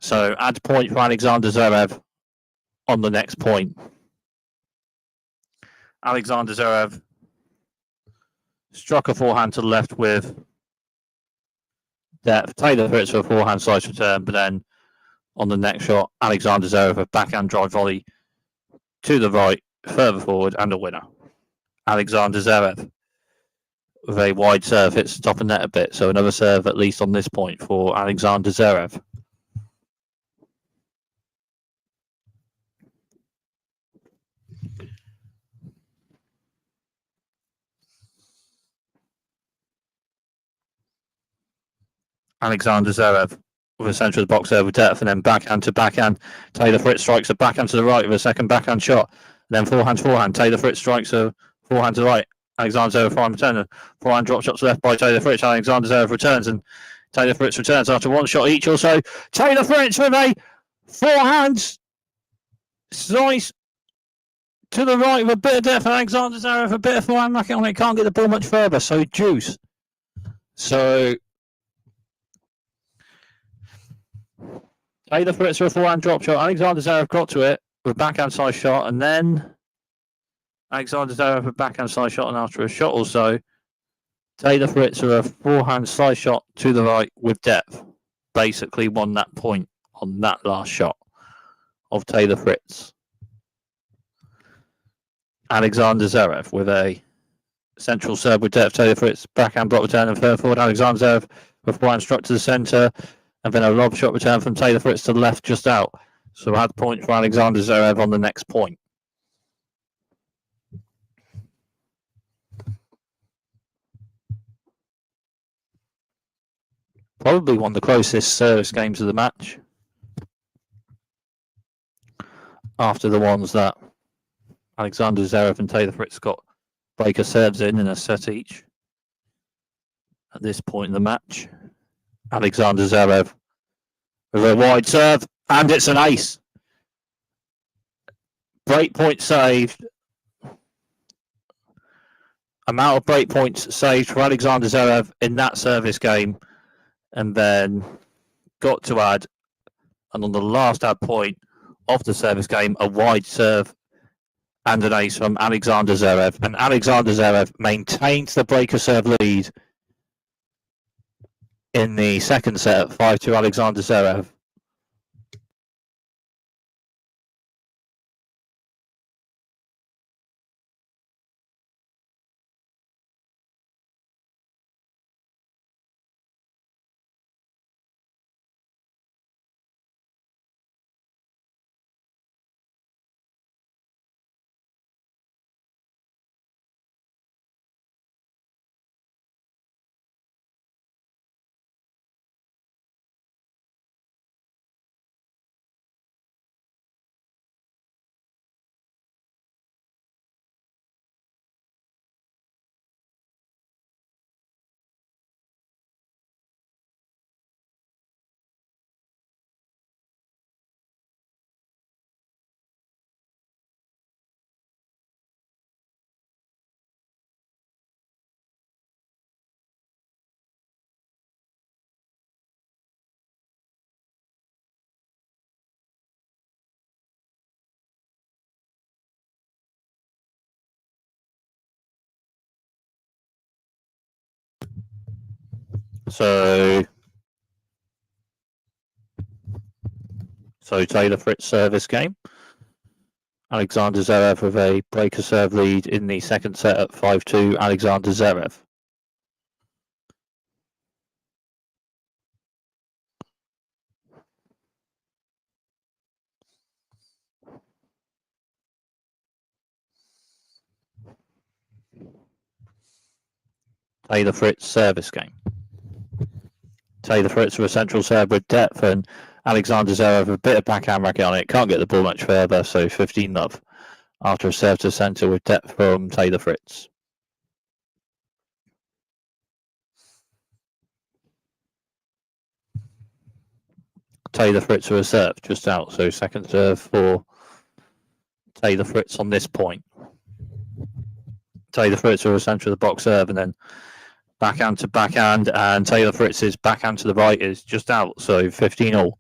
So add point for Alexander Zverev on the next point. Alexander Zverev struck a forehand to the left with depth. Taylor Fritz for a forehand slice return, but then on the next shot, Alexander Zverev a backhand drive volley to the right, further forward, and a winner. Alexander Zverev with a wide serve hits the top of net a bit, so another serve at least on this point for Alexander Zverev. Alexander Zverev with a centre of the box serve with depth, and then backhand to backhand. Taylor Fritz strikes a backhand to the right with a second backhand shot. Then forehand to forehand. Taylor Fritz strikes a forehand to the right. Alexander Zverev forehand return. Forehand drop shot to left by Taylor Fritz. Alexander Zverev returns, and Taylor Fritz returns after one shot each or so. Taylor Fritz with a forehand slice to the right with a bit of depth. Alexander Zverev a bit of forehand racket on it. Can't get the ball much further, so deuce. So Taylor Fritz with a forehand drop shot. Alexander Zverev got to it with a backhand side shot, and then Alexander Zverev with a backhand side shot, and after a shot or so, Taylor Fritz with a forehand side shot to the right with depth. Basically won that point on that last shot of Taylor Fritz. Alexander Zverev with a central serve with depth. Taylor Fritz backhand block return and third forward. Alexander Zverev with forehand struck to the centre, and then a lob shot return from Taylor Fritz to the left just out. So add point for Alexander Zverev on the next point. Probably one of the closest service games of the match, after the ones that Alexander Zverev and Taylor Fritz got breaker serves in a set each. At this point in the match, Alexander Zverev with a wide serve, and it's an ace. Break point saved. Amount of break points saved for Alexander Zverev in that service game, and then got to add, and on the last add point of the service game, a wide serve and an ace from Alexander Zverev. And Alexander Zverev maintains the breaker serve lead in the second set at 5-2 Alexander Zverev. So Taylor Fritz service game. Alexander Zverev with a breaker serve lead in the second set at 5-2 Alexander Zverev. Taylor Fritz service game. Taylor Fritz with a central serve with depth, and Alexander Zverev with a bit of backhand racket on it. Can't get the ball much further, so 15-love after a serve to centre with depth from Taylor Fritz. Taylor Fritz with a serve just out, so second serve for Taylor Fritz on this point. Taylor Fritz with a centre of the box serve, and then backhand to backhand, and Taylor Fritz's backhand to the right is just out, so 15-all.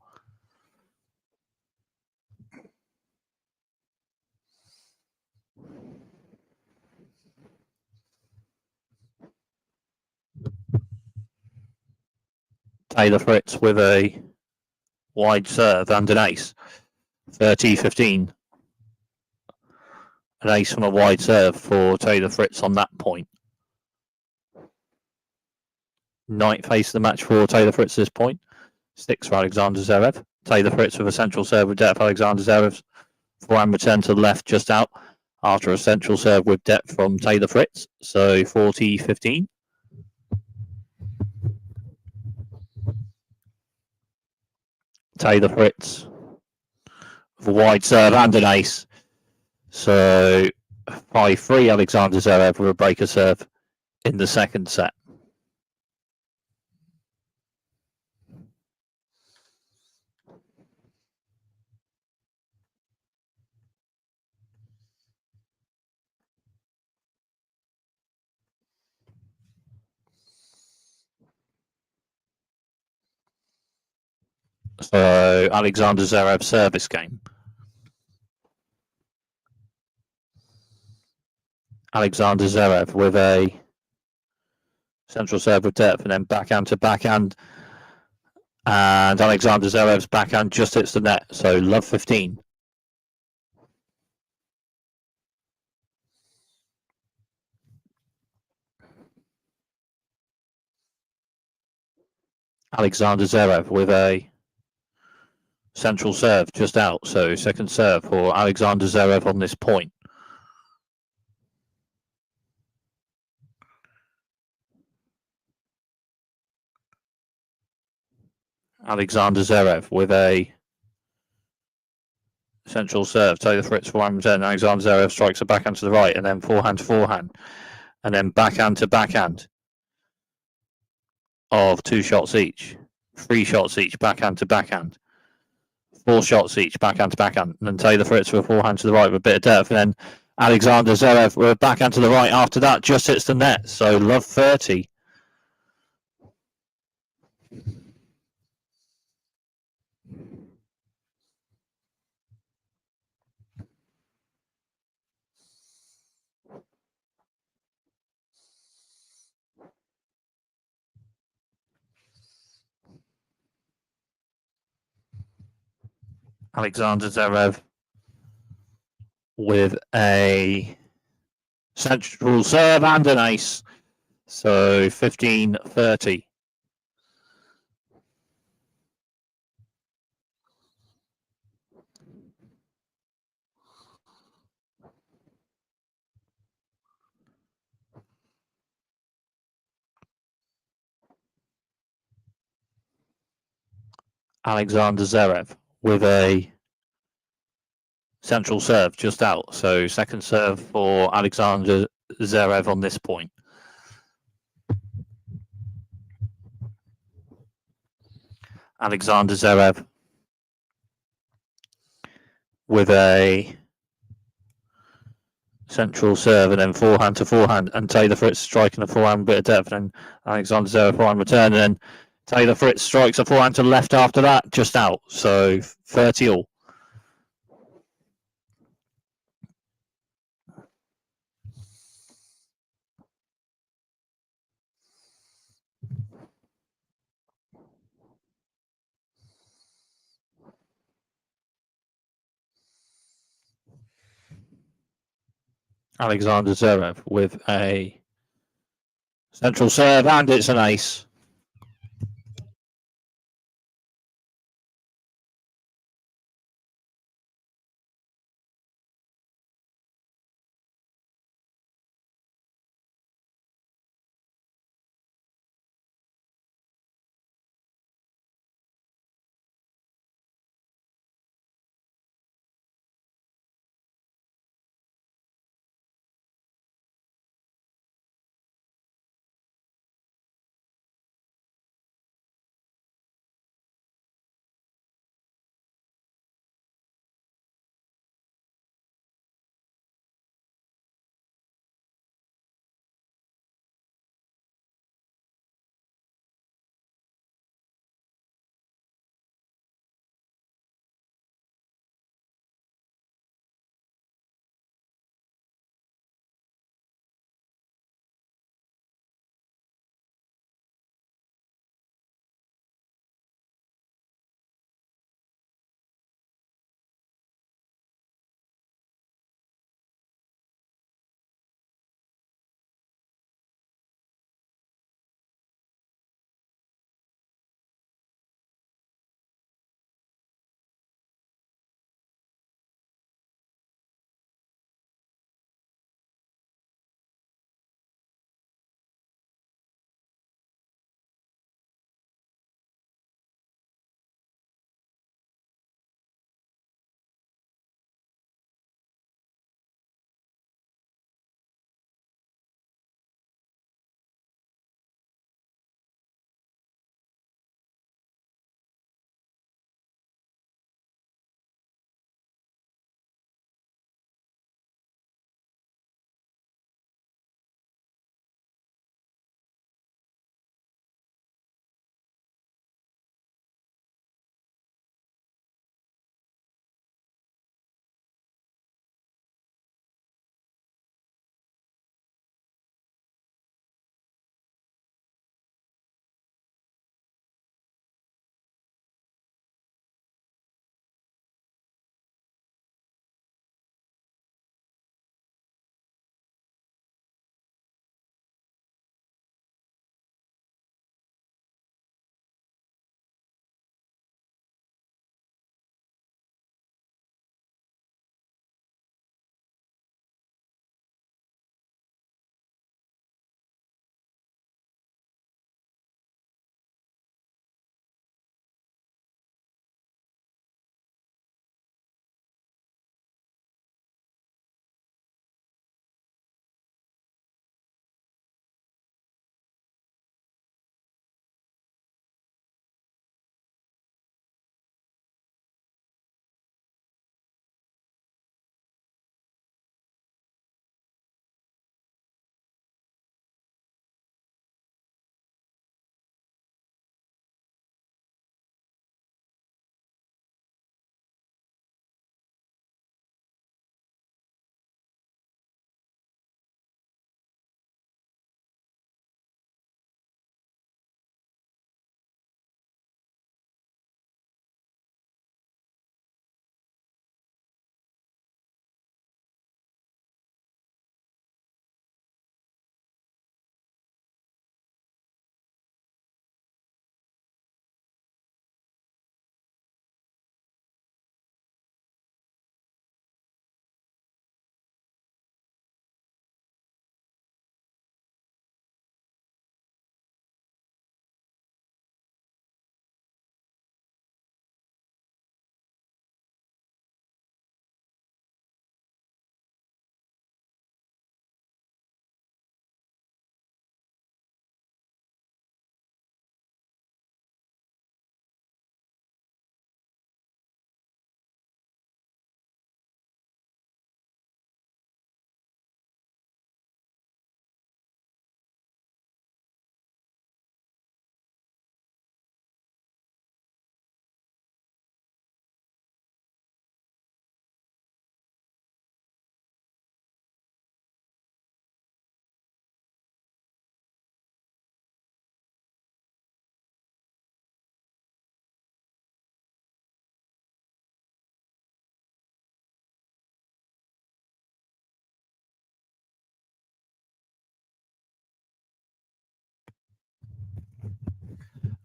Taylor Fritz with a wide serve and an ace. 30-15. An ace from a wide serve for Taylor Fritz on that point. Ninth face of the match for Taylor Fritz at this point. 6 for Alexander Zverev. Taylor Fritz with a central serve with depth. Alexander Zverev's forehand return to the left just out after a central serve with depth from Taylor Fritz. So 40-15. Taylor Fritz with a wide serve and an ace. So 5-3 Alexander Zverev with a breaker serve in the second set. So Alexander Zverev service game. Alexander Zverev with a central serve with depth and then backhand to backhand. And Alexander Zverev's backhand just hits the net. So love 15. Alexander Zverev with a central serve just out. So second serve for Alexander Zverev on this point. Alexander Zverev with a central serve. Taylor Fritz forehand return. Alexander Zverev strikes a backhand to the right and then forehand to forehand. And then backhand to backhand of 2 shots each. 3 shots each, backhand to backhand. 4 shots each, backhand to backhand. And then Taylor Fritz with a forehand to the right with a bit of depth. And then Alexander Zverev with a backhand to the right after that just hits the net. So love 30. Alexander Zverev with a central serve and an ace. So 15-30. Alexander Zverev with a central serve just out. So second serve for Alexander Zverev on this point. Alexander Zverev with a central serve and then forehand to forehand, and Taylor Fritz striking a forehand bit of depth, and Alexander Zverev forehand return, and then Taylor Fritz strikes a forehand to the left after that, just out. So 30 all. Alexander Zverev with a central serve, and it's an ace.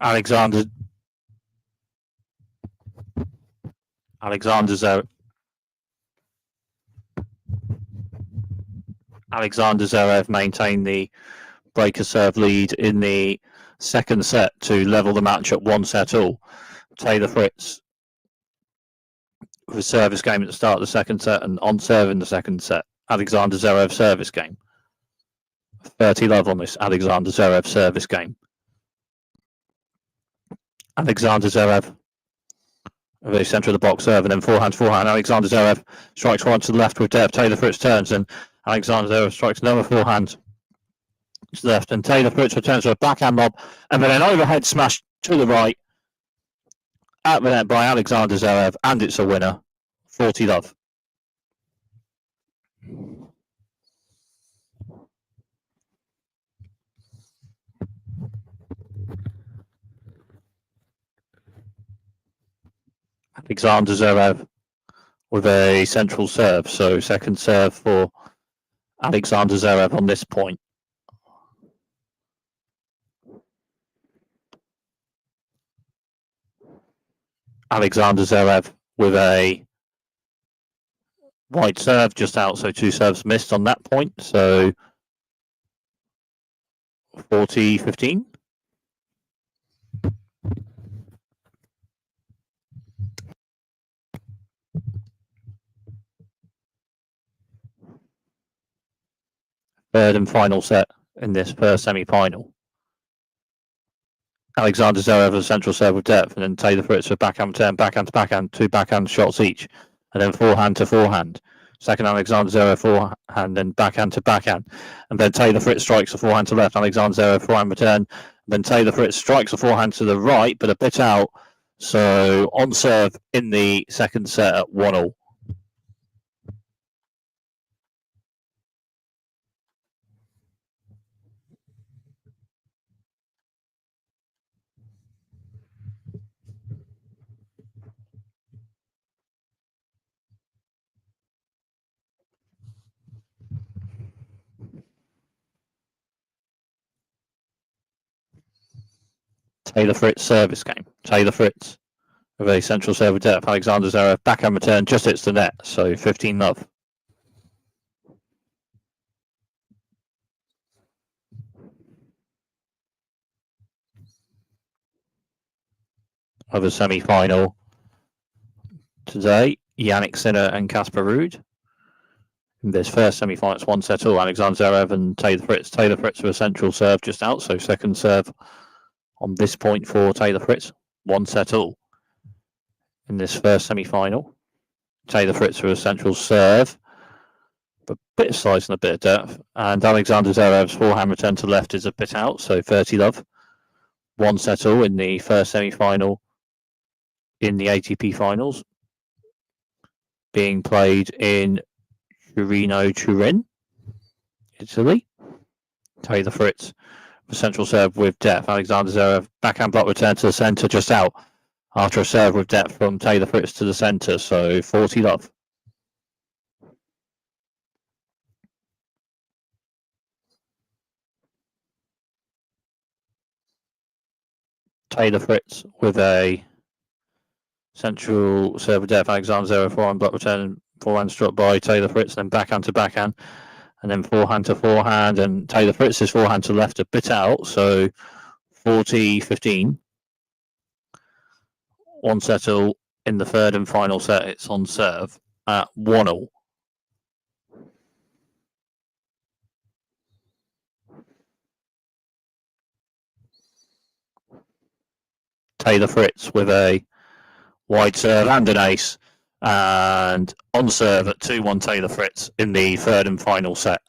Alexander Zverev maintained the breaker serve lead in the second set to level the match at 1-all. Taylor Fritz with a service game at the start of the second set and on serve in the second set. Alexander Zverev service game. 30 love on this Alexander Zverev service game. Alexander Zverev, very centre of the box serve, and then forehand. Alexander Zverev strikes one to the left with depth. Taylor Fritz turns, and Alexander Zverev strikes another forehand to the left, and Taylor Fritz returns to a backhand lob, and then an overhead smash to the right at the net by Alexander Zverev, and it's a winner. 40 love. Alexander Zverev with a central serve, so second serve for Alexander Zverev on this point. Alexander Zverev with a wide serve just out, so two serves missed on that point, so 40-15. Third and final set in this first semi-final. Alexander Zverev with a central serve with depth, and then Taylor Fritz with backhand turn, backhand to backhand, two backhand shots each, and then forehand to forehand. Second Alexander Zverev forehand, then backhand to backhand, and then Taylor Fritz strikes a forehand to left. Alexander Zverev forehand return, then Taylor Fritz strikes a forehand to the right, but a bit out. So on serve in the second set at 1-all. Taylor Fritz service game. Taylor Fritz with a central serve with depth. Alexander Zverev backhand return just hits the net, so 15 love. Of a semi-final today, Yannick Sinner and Casper Ruud. In this first semi-final, it's 1-all. Alexander Zverev and Taylor Fritz. Taylor Fritz with a central serve just out, so second serve on this point for Taylor Fritz. 1-all. In this first semi-final, Taylor Fritz with a central serve, but a bit of size and a bit of depth. And Alexander Zverev's forehand return to left is a bit out, so 30 love. 1-all in the first semi-final in the ATP finals, being played in Turin, Italy. Taylor Fritz, the central serve with depth. Alexander Zverev, backhand block return to the centre, just out after a serve with depth from Taylor Fritz to the centre, so 40 love. Taylor Fritz with a central serve with depth. Alexander Zverev, forehand block return, forehand struck by Taylor Fritz, then backhand to backhand, and then forehand to forehand, and Taylor Fritz's forehand to left a bit out, so 40-15. 1-all in the third and final set. It's on serve at 1-all. Taylor Fritz with a wide serve and an ace, and on serve at 2-1 Taylor Fritz in the third and final set.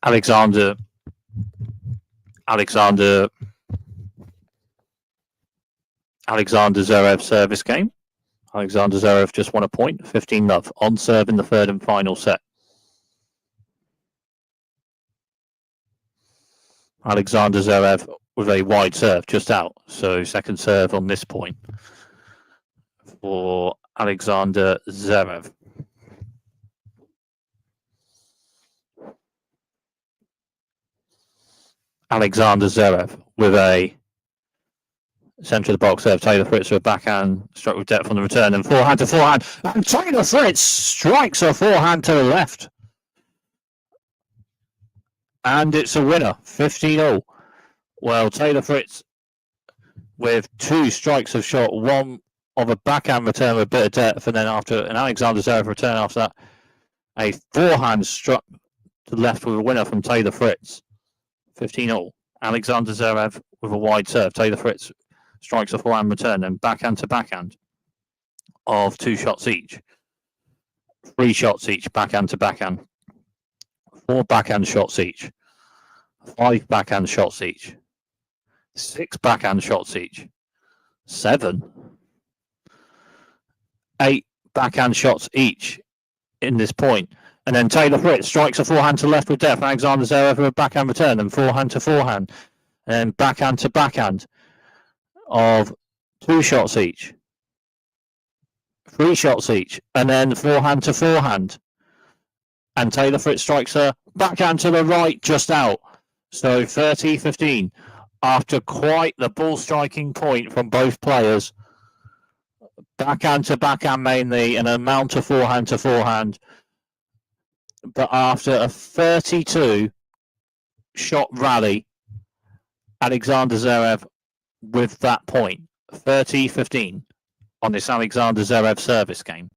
Alexander Zverev service game. Alexander Zverev just won a point, 15-love, on serve in the third and final set. Alexander Zverev with a wide serve just out, so second serve on this point for Alexander Zverev. Alexander Zverev with a centre of the box serve. Taylor Fritz with a backhand, struck with depth on the return, and forehand to forehand. And Taylor Fritz strikes a forehand to the left. And it's a winner, 15-0. Well, Taylor Fritz with two strikes of shot, one of a backhand return with a bit of depth, and then after an Alexander Zverev return after that, a forehand struck to the left with a winner from Taylor Fritz, 15-0. Alexander Zverev with a wide serve. Taylor Fritz strikes a forehand return and backhand to backhand of two shots each. 3 shots each, backhand to backhand. 4 backhand shots each. 5 backhand shots each. 6 backhand shots each. 7. 8 backhand shots each in this point. And then Taylor Fritz strikes a forehand to left with depth. Alexander Zverev with a backhand return and forehand to forehand. And backhand to backhand of 2 shots each. 3 shots each. And then forehand to forehand. And Taylor Fritz strikes a backhand to the right just out. So 30-15. After quite the ball striking point from both players. Backhand to backhand mainly, and an amount of forehand to forehand. But after a 32 shot rally, Alexander Zverev with that point, 30-15 on this Alexander Zverev service game.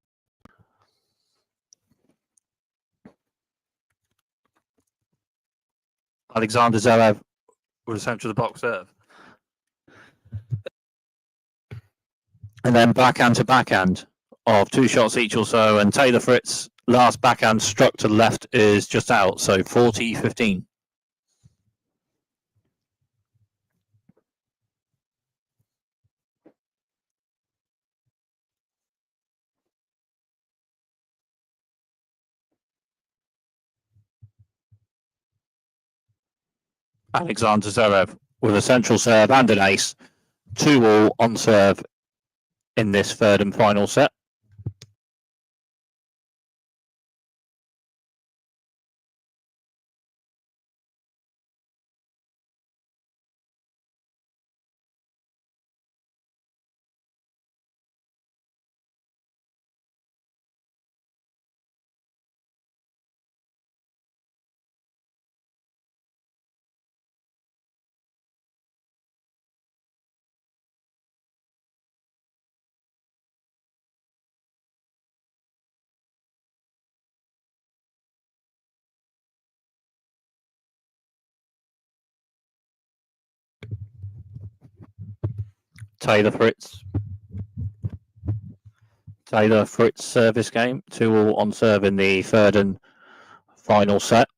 Alexander Zverev with a centre of the box serve. And then backhand to backhand of 2 shots each or so, and Taylor Fritz last backhand struck to the left is just out, so 40-15. Alexander Zverev with a central serve and an ace, 2-all on serve in this third and final set. Taylor Fritz service game, 2-all on serve in the third and final set.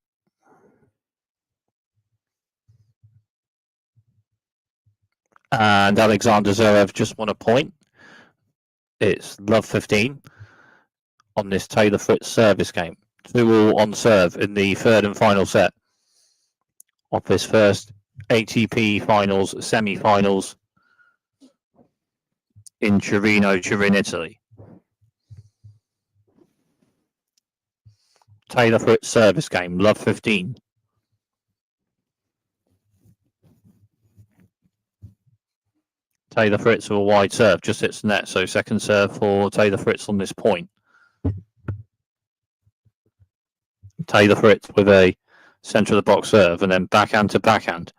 And Alexander Zverev just won a point. It's love 15 on this Taylor Fritz service game. 2-all on serve in the third and final set of this first ATP Finals semi-finals in Turin, Italy. Taylor Fritz service game, love 15. Taylor Fritz with a wide serve, just hits the net, so second serve for Taylor Fritz on this point. Taylor Fritz with a centre of the box serve, and then backhand to backhand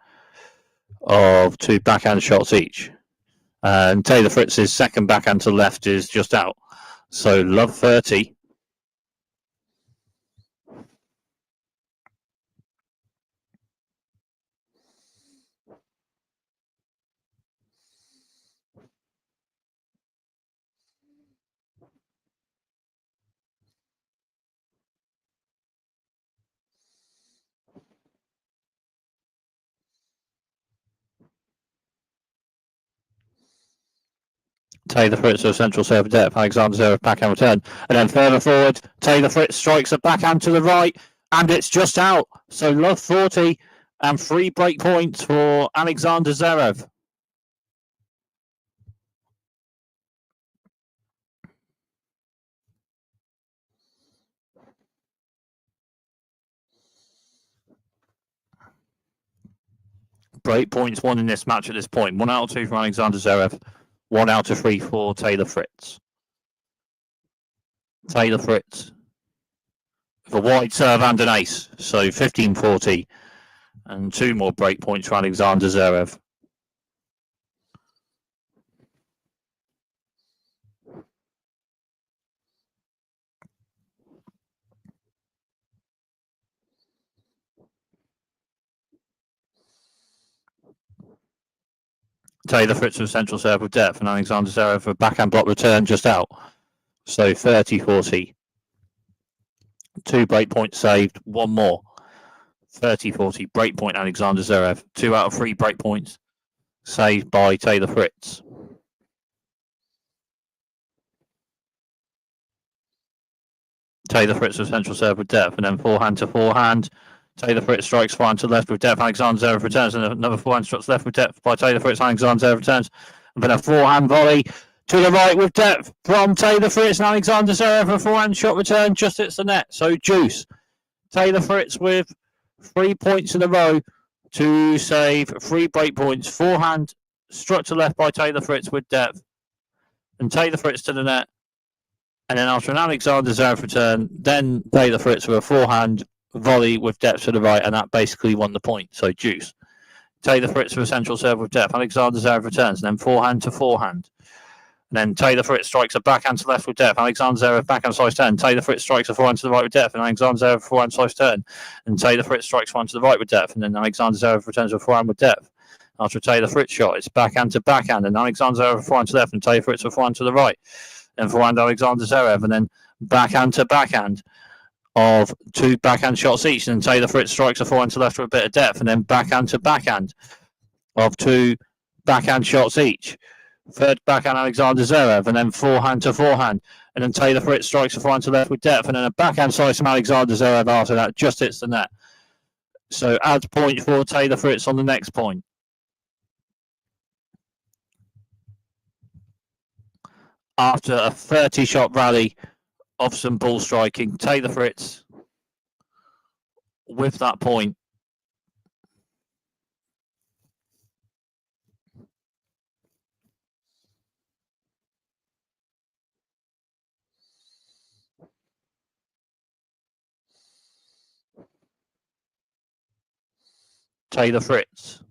of 2 backhand shots each. And Taylor Fritz's second backhand to the left is just out. So love 30. Taylor Fritz with central serve depth. Alexander Zverev backhand return. And then further forward, Taylor Fritz strikes a backhand to the right. And it's just out. So love 40 and 3 break points for Alexander Zverev. Break points won in this match at this point. 1 out of 2 for Alexander Zverev. 1 out of 3 for Taylor Fritz. Taylor Fritz with a wide serve and an ace. So 15-40 and 2 more break points for Alexander Zverev. Taylor Fritz with central serve with depth and Alexander Zverev for backhand block return just out. So 30-40. 2 break points saved, 1 more. 30-40 break point Alexander Zverev. 2 out of 3 break points saved by Taylor Fritz. Taylor Fritz with central serve with depth and then forehand to forehand. Taylor Fritz strikes forehand to left with depth. Alexander Zverev returns and another forehand strikes left with depth by Taylor Fritz. Alexander Zverev returns and then a forehand volley to the right with depth from Taylor Fritz and Alexander Zverev. A forehand shot return just hits the net. So juice. Taylor Fritz with 3 points in a row to save 3 break points. Forehand struck to left by Taylor Fritz with depth and Taylor Fritz to the net. And then after an Alexander Zverev return, then Taylor Fritz with a forehand volley with depth to the right, and that basically won the point. So juice. Taylor Fritz with a central serve with depth. Alexander Zverev returns, and then forehand to forehand. And then Taylor Fritz strikes a backhand to left with depth. Alexander Zverev backhand slice turn. Taylor Fritz strikes a forehand to the right with depth, and Alexander Zverev forehand slice turn. And Taylor Fritz strikes forehand to the right with depth, and then Alexander Zverev returns with forehand with depth. After a Taylor Fritz shot, it's backhand to backhand, and Alexander Zverev forehand to left, and Taylor Fritz with forehand to the right. And forehand Alexander Zverev, and then backhand to backhand of 2 backhand shots each. And Taylor Fritz strikes a forehand to left with a bit of depth, and then backhand to backhand of 2 backhand shots each. Third backhand Alexander Zverev, and then forehand to forehand. And then Taylor Fritz strikes a forehand to left with depth, and then a backhand slice from Alexander Zverev after that just hits the net. So adds point for Taylor Fritz on the next point. After a 30-shot rally of some ball striking, Taylor Fritz with that point. Taylor Fritz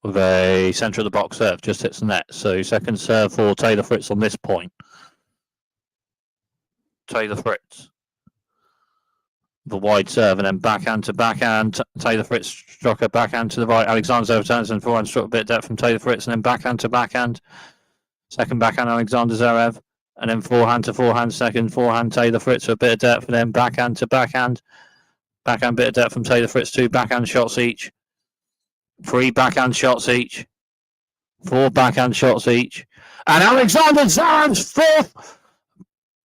with a centre of the box serve just hits the net. So second serve for Taylor Fritz on this point. Taylor Fritz. The wide serve and then backhand to backhand. Taylor Fritz struck a backhand to the right. Alexander Zverev turns and forehand struck a bit of depth from Taylor Fritz and then backhand to backhand. Second backhand Alexander Zverev and then forehand to forehand. Second forehand Taylor Fritz with a bit of depth and then backhand to backhand. Backhand bit of depth from Taylor Fritz. 2 backhand shots each. 3 backhand shots each. 4 backhand shots each. And Alexander Zverev's 4th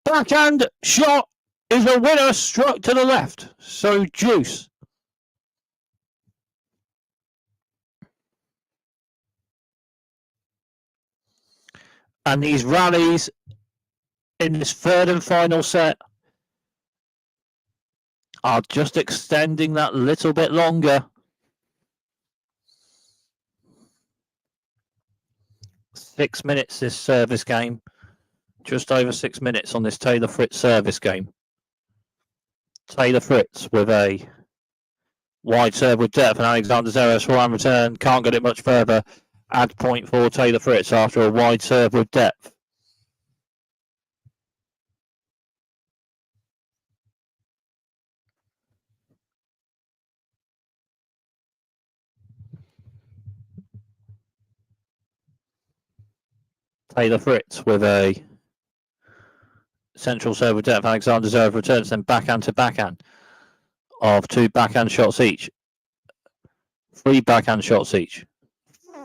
backhand shot is a winner struck to the left. So juice. And these rallies in this third and final set are just extending that little bit longer. 6 minutes this service game. Just over 6 minutes on this Taylor Fritz service game. Taylor Fritz with a wide serve with depth and Alexander Zverev's forehand return. Can't get it much further. Add point for Taylor Fritz after a wide serve with depth. Taylor Fritz with a central serve with depth. Alexander Zverev returns, then backhand to backhand of 2 backhand shots each. 3 backhand shots each.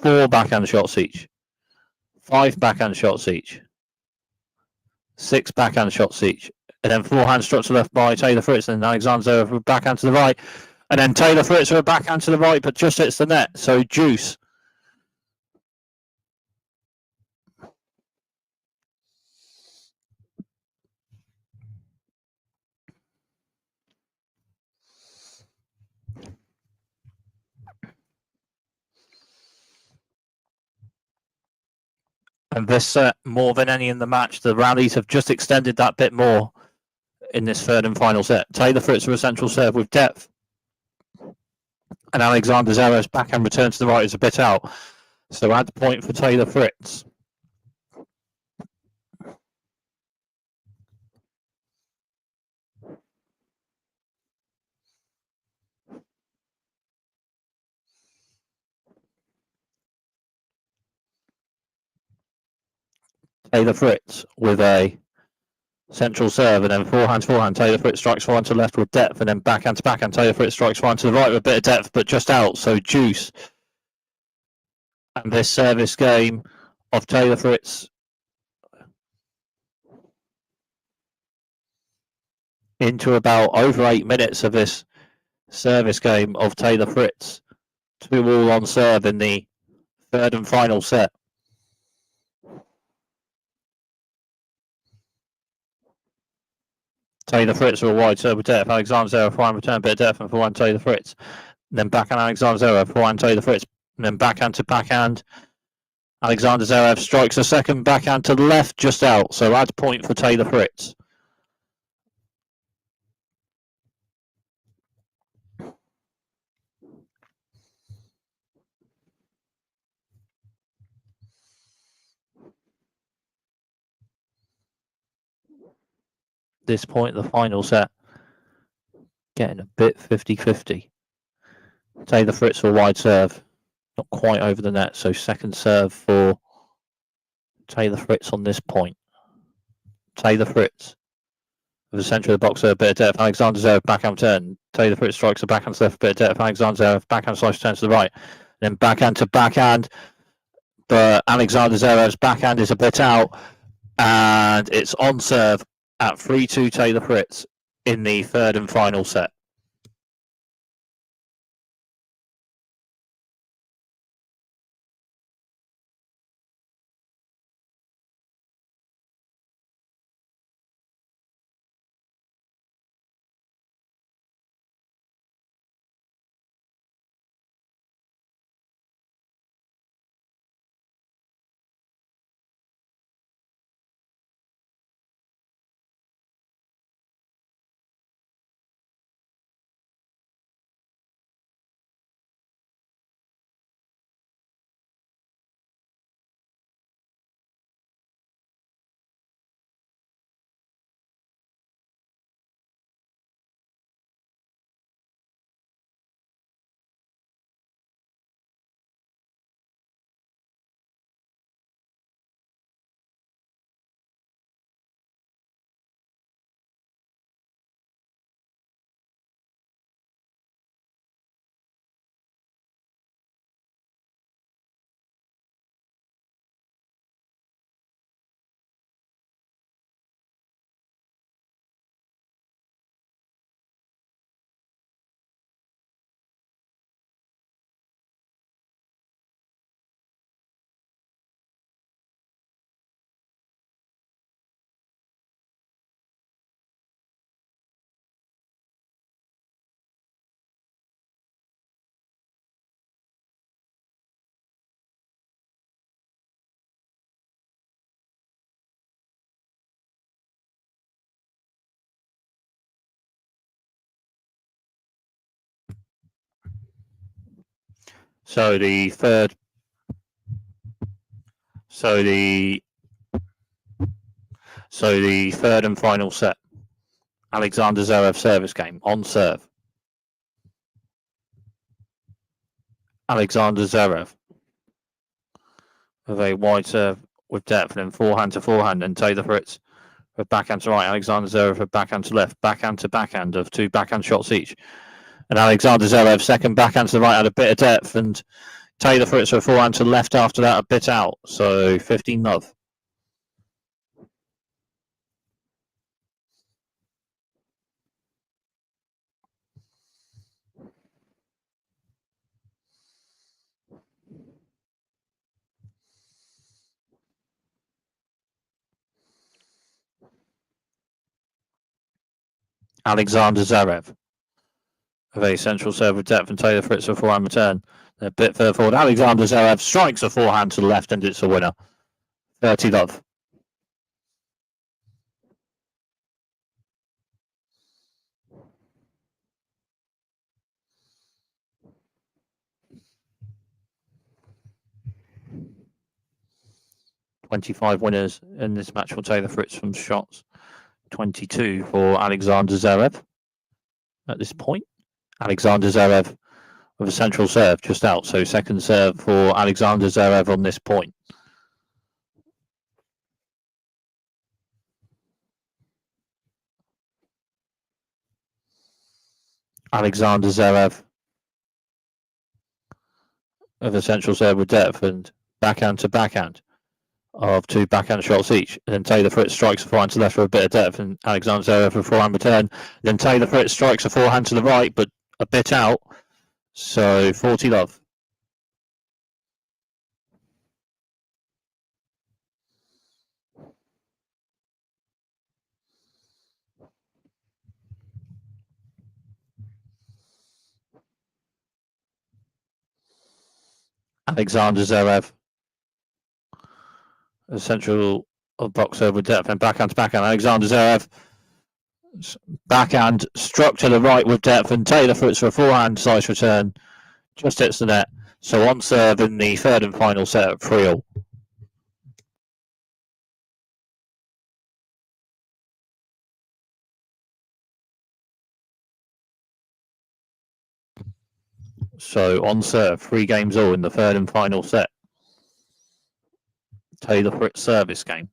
4 backhand shots each. 5 backhand shots each, 6 backhand shots each, and then forehand struck to left by Taylor Fritz, and Alexander Zverev with backhand to the right, and then Taylor Fritz with a backhand to the right, but just hits the net, so deuce. And this set, more than any in the match, the rallies have just extended that bit more in this third and final set. Taylor Fritz with a central serve with depth, and Alexander Zverev's backhand return to the right is a bit out. So add the point for Taylor Fritz. Taylor Fritz with a central serve and then forehand to forehand. Taylor Fritz strikes forehand to left with depth and then backhand to backhand. Taylor Fritz strikes forehand to the right with a bit of depth but just out, so deuce. And this service game of Taylor Fritz into about over 8 minutes of this service game of Taylor Fritz. 2-all on serve in the third and final set. Taylor Fritz with a wide serve with depth. Alexander Zverev forehand return, bit of depth and forehand Taylor Fritz. And then backhand Alexander Zverev, forehand Taylor Fritz. And then backhand to backhand. Alexander Zverev strikes a second backhand to the left, just out. So add point for Taylor Fritz. This point, the final set, getting a bit 50-50. Taylor Fritz for wide serve, not quite over the net, so second serve for Taylor Fritz on this point. Taylor Fritz with the centre of the box, a bit of depth. Alexander Zverev backhand turn. Taylor Fritz strikes a backhand to left, bit of depth. Alexander Zverev backhand slice turn to the right, then backhand to backhand. But Alexander Zverev's backhand is a bit out, and it's on serve at 3-2 Taylor Fritz in the third and final set. So the third and final set. Alexander Zverev service game on serve. Alexander Zverev with a wide serve with depth and then forehand to forehand, and Taylor Fritz with backhand to right. Alexander Zverev with backhand to left, backhand to backhand of 2 backhand shots each. And Alexander Zverev second backhand to the right had a bit of depth and Taylor Fritz with forehand to left after that, a bit out. So 15 love. Alexander Zverev. A very central serve with depth and Taylor Fritz with forehand return. A bit further forward. Alexander Zverev strikes a forehand to the left and it's a winner. 30 love. .25 winners in this match for Taylor Fritz from shots. 22 for Alexander Zverev at this point. Alexander Zverev with a central serve just out. So second serve for Alexander Zverev on this point. Alexander Zverev with a central serve with depth and backhand to backhand of two backhand shots each. And then Taylor Fritz strikes a forehand to the left for a bit of depth and Alexander Zverev for a forehand return. Then Taylor Fritz strikes a forehand to the right but a bit out. So 40 love. Alexander Zverev, a central box over depth and backhand to backhand. Alexander Zverev, backhand struck to the right with depth and Taylor Fritz for a forehand slice return. Just hits the net. So on serve in the third and final set at 3-all. So on serve, 3 games all in the third and final set. Taylor Fritz service game.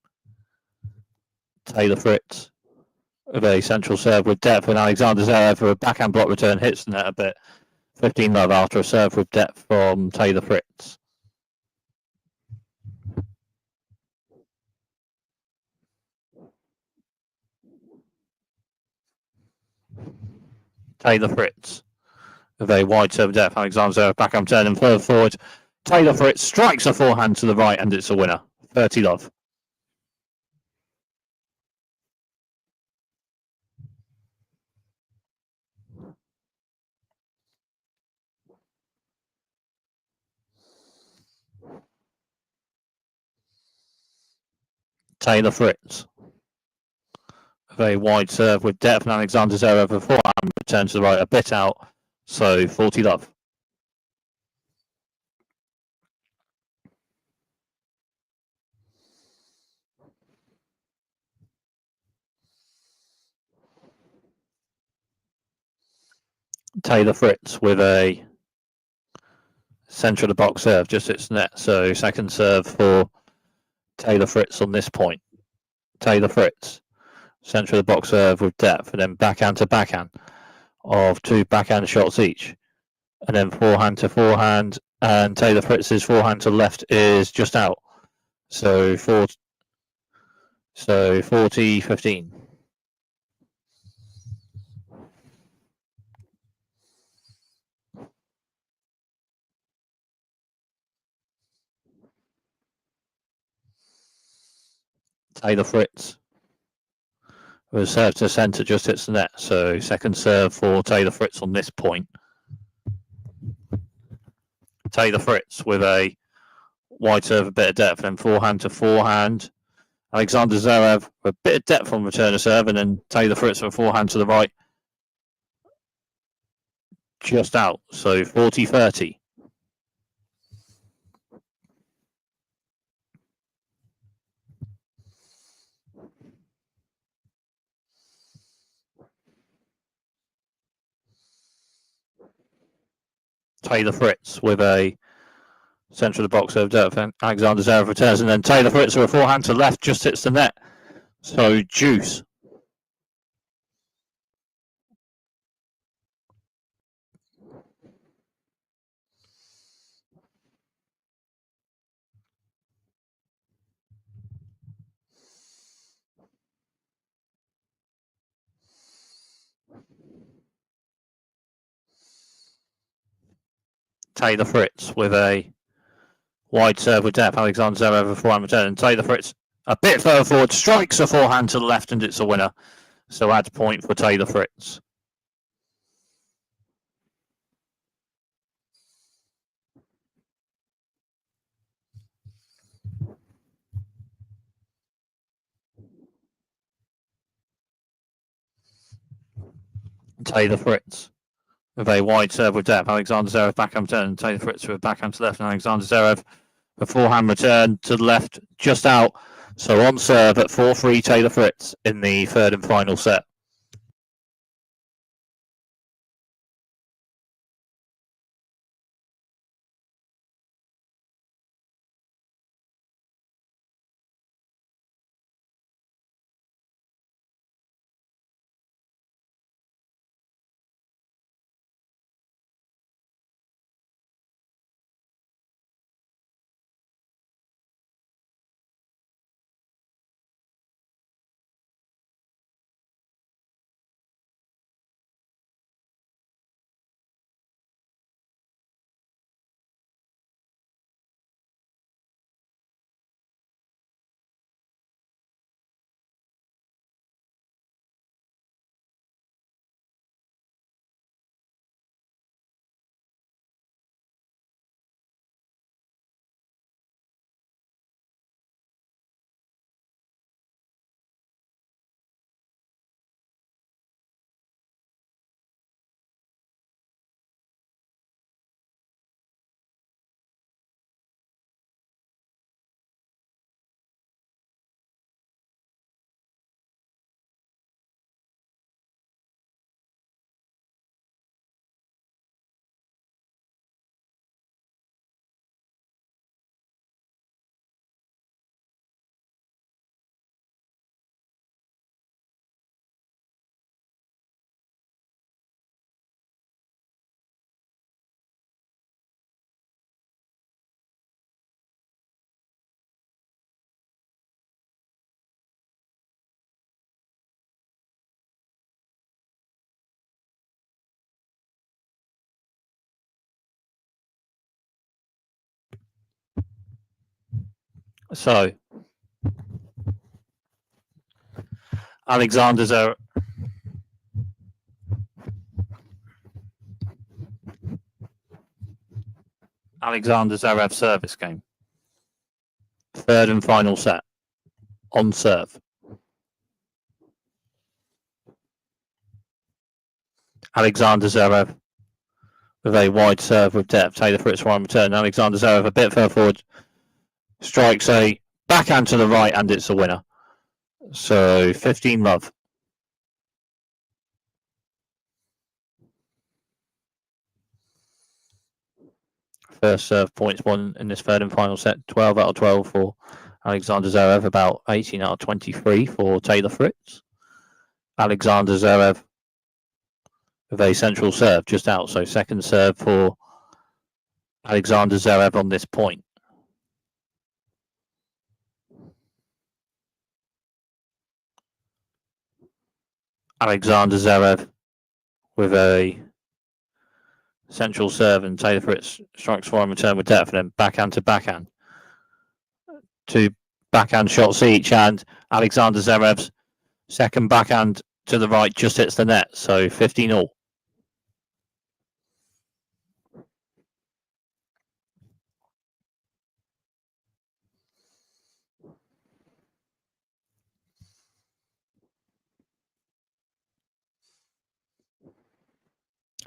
Taylor Fritz with a central serve with depth and Alexander Zverev for a backhand block return hits the net a bit. 15 love after a serve with depth from Taylor Fritz. Taylor Fritz with a wide serve depth. Alexander Zverev backhand turn and further forward. Taylor Fritz strikes a forehand to the right and it's a winner. 30 love. Taylor Fritz. A very wide serve with depth and Alexander Zverev a forehand return to the right, a bit out. So 40 love. Taylor Fritz with a centre of the box serve, just hits net. So second serve for Taylor Fritz on this point. Taylor Fritz, centre of the box serve with depth, and then backhand to backhand of 2 backhand shots each. And then forehand to forehand, and Taylor Fritz's forehand to left is just out. So 40-15. Taylor Fritz with a serve to centre just hits the net. So second serve for Taylor Fritz on this point. Taylor Fritz with a wide serve, a bit of depth, and forehand to forehand. Alexander Zverev with a bit of depth on return of serve, and then Taylor Fritz with a forehand to the right. Just out. So 40-30. Taylor Fritz with a centre of the box serve depth, and Alexander Zverev returns, and then Taylor Fritz with a forehand to left just hits the net. So juice. Taylor Fritz with a wide serve with depth. Alexander Zverev a forehand return. And Taylor Fritz a bit further forward, strikes a forehand to the left, and it's a winner. So add point for Taylor Fritz. Taylor Fritz with a wide serve with depth. Alexander Zverev backhand return. Taylor Fritz with backhand to left, and Alexander Zverev a forehand return to the left, just out. So on serve at 4-3 Taylor Fritz in the third and final set. So Alexander Zverev service game. Third and final set. On serve. Alexander Zverev with a wide serve with depth. Taylor Fritz one return. Alexander Zverev a bit further forward. Strikes a backhand to the right, and it's a winner. So 15-love. First serve points won in this third and final set. 12 out of 12 for Alexander Zverev. About 18 out of 23 for Taylor Fritz. Alexander Zverev with a central serve just out. So second serve for Alexander Zverev on this point. Alexander Zverev with a central serve, and Taylor Fritz strikes forehand return with depth, and then backhand to backhand. Two backhand shots each, and Alexander Zverev's second backhand to the right just hits the net. So 15-all.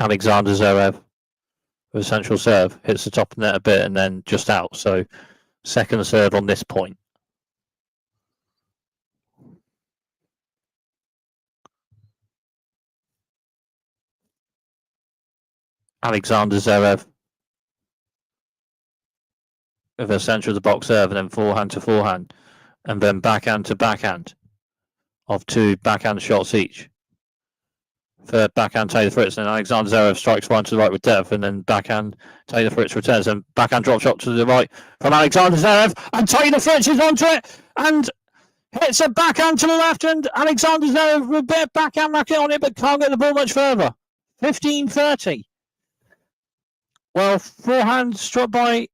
Alexander Zverev with a central serve hits the top of the net a bit and then just out. So second serve on this point. Alexander Zverev with a central to box serve, and then forehand to forehand, and then backhand to backhand of two backhand shots each. Third backhand Taylor Fritz, and Alexander Zverev strikes one to the right with depth, and then backhand Taylor Fritz returns, and backhand drop shot to the right from Alexander Zverev, and Taylor Fritz is onto it and hits a backhand to the left, and Alexander Zverev with a bit of backhand racket on it, but can't get the ball much further. 15-30. Well, forehand struck by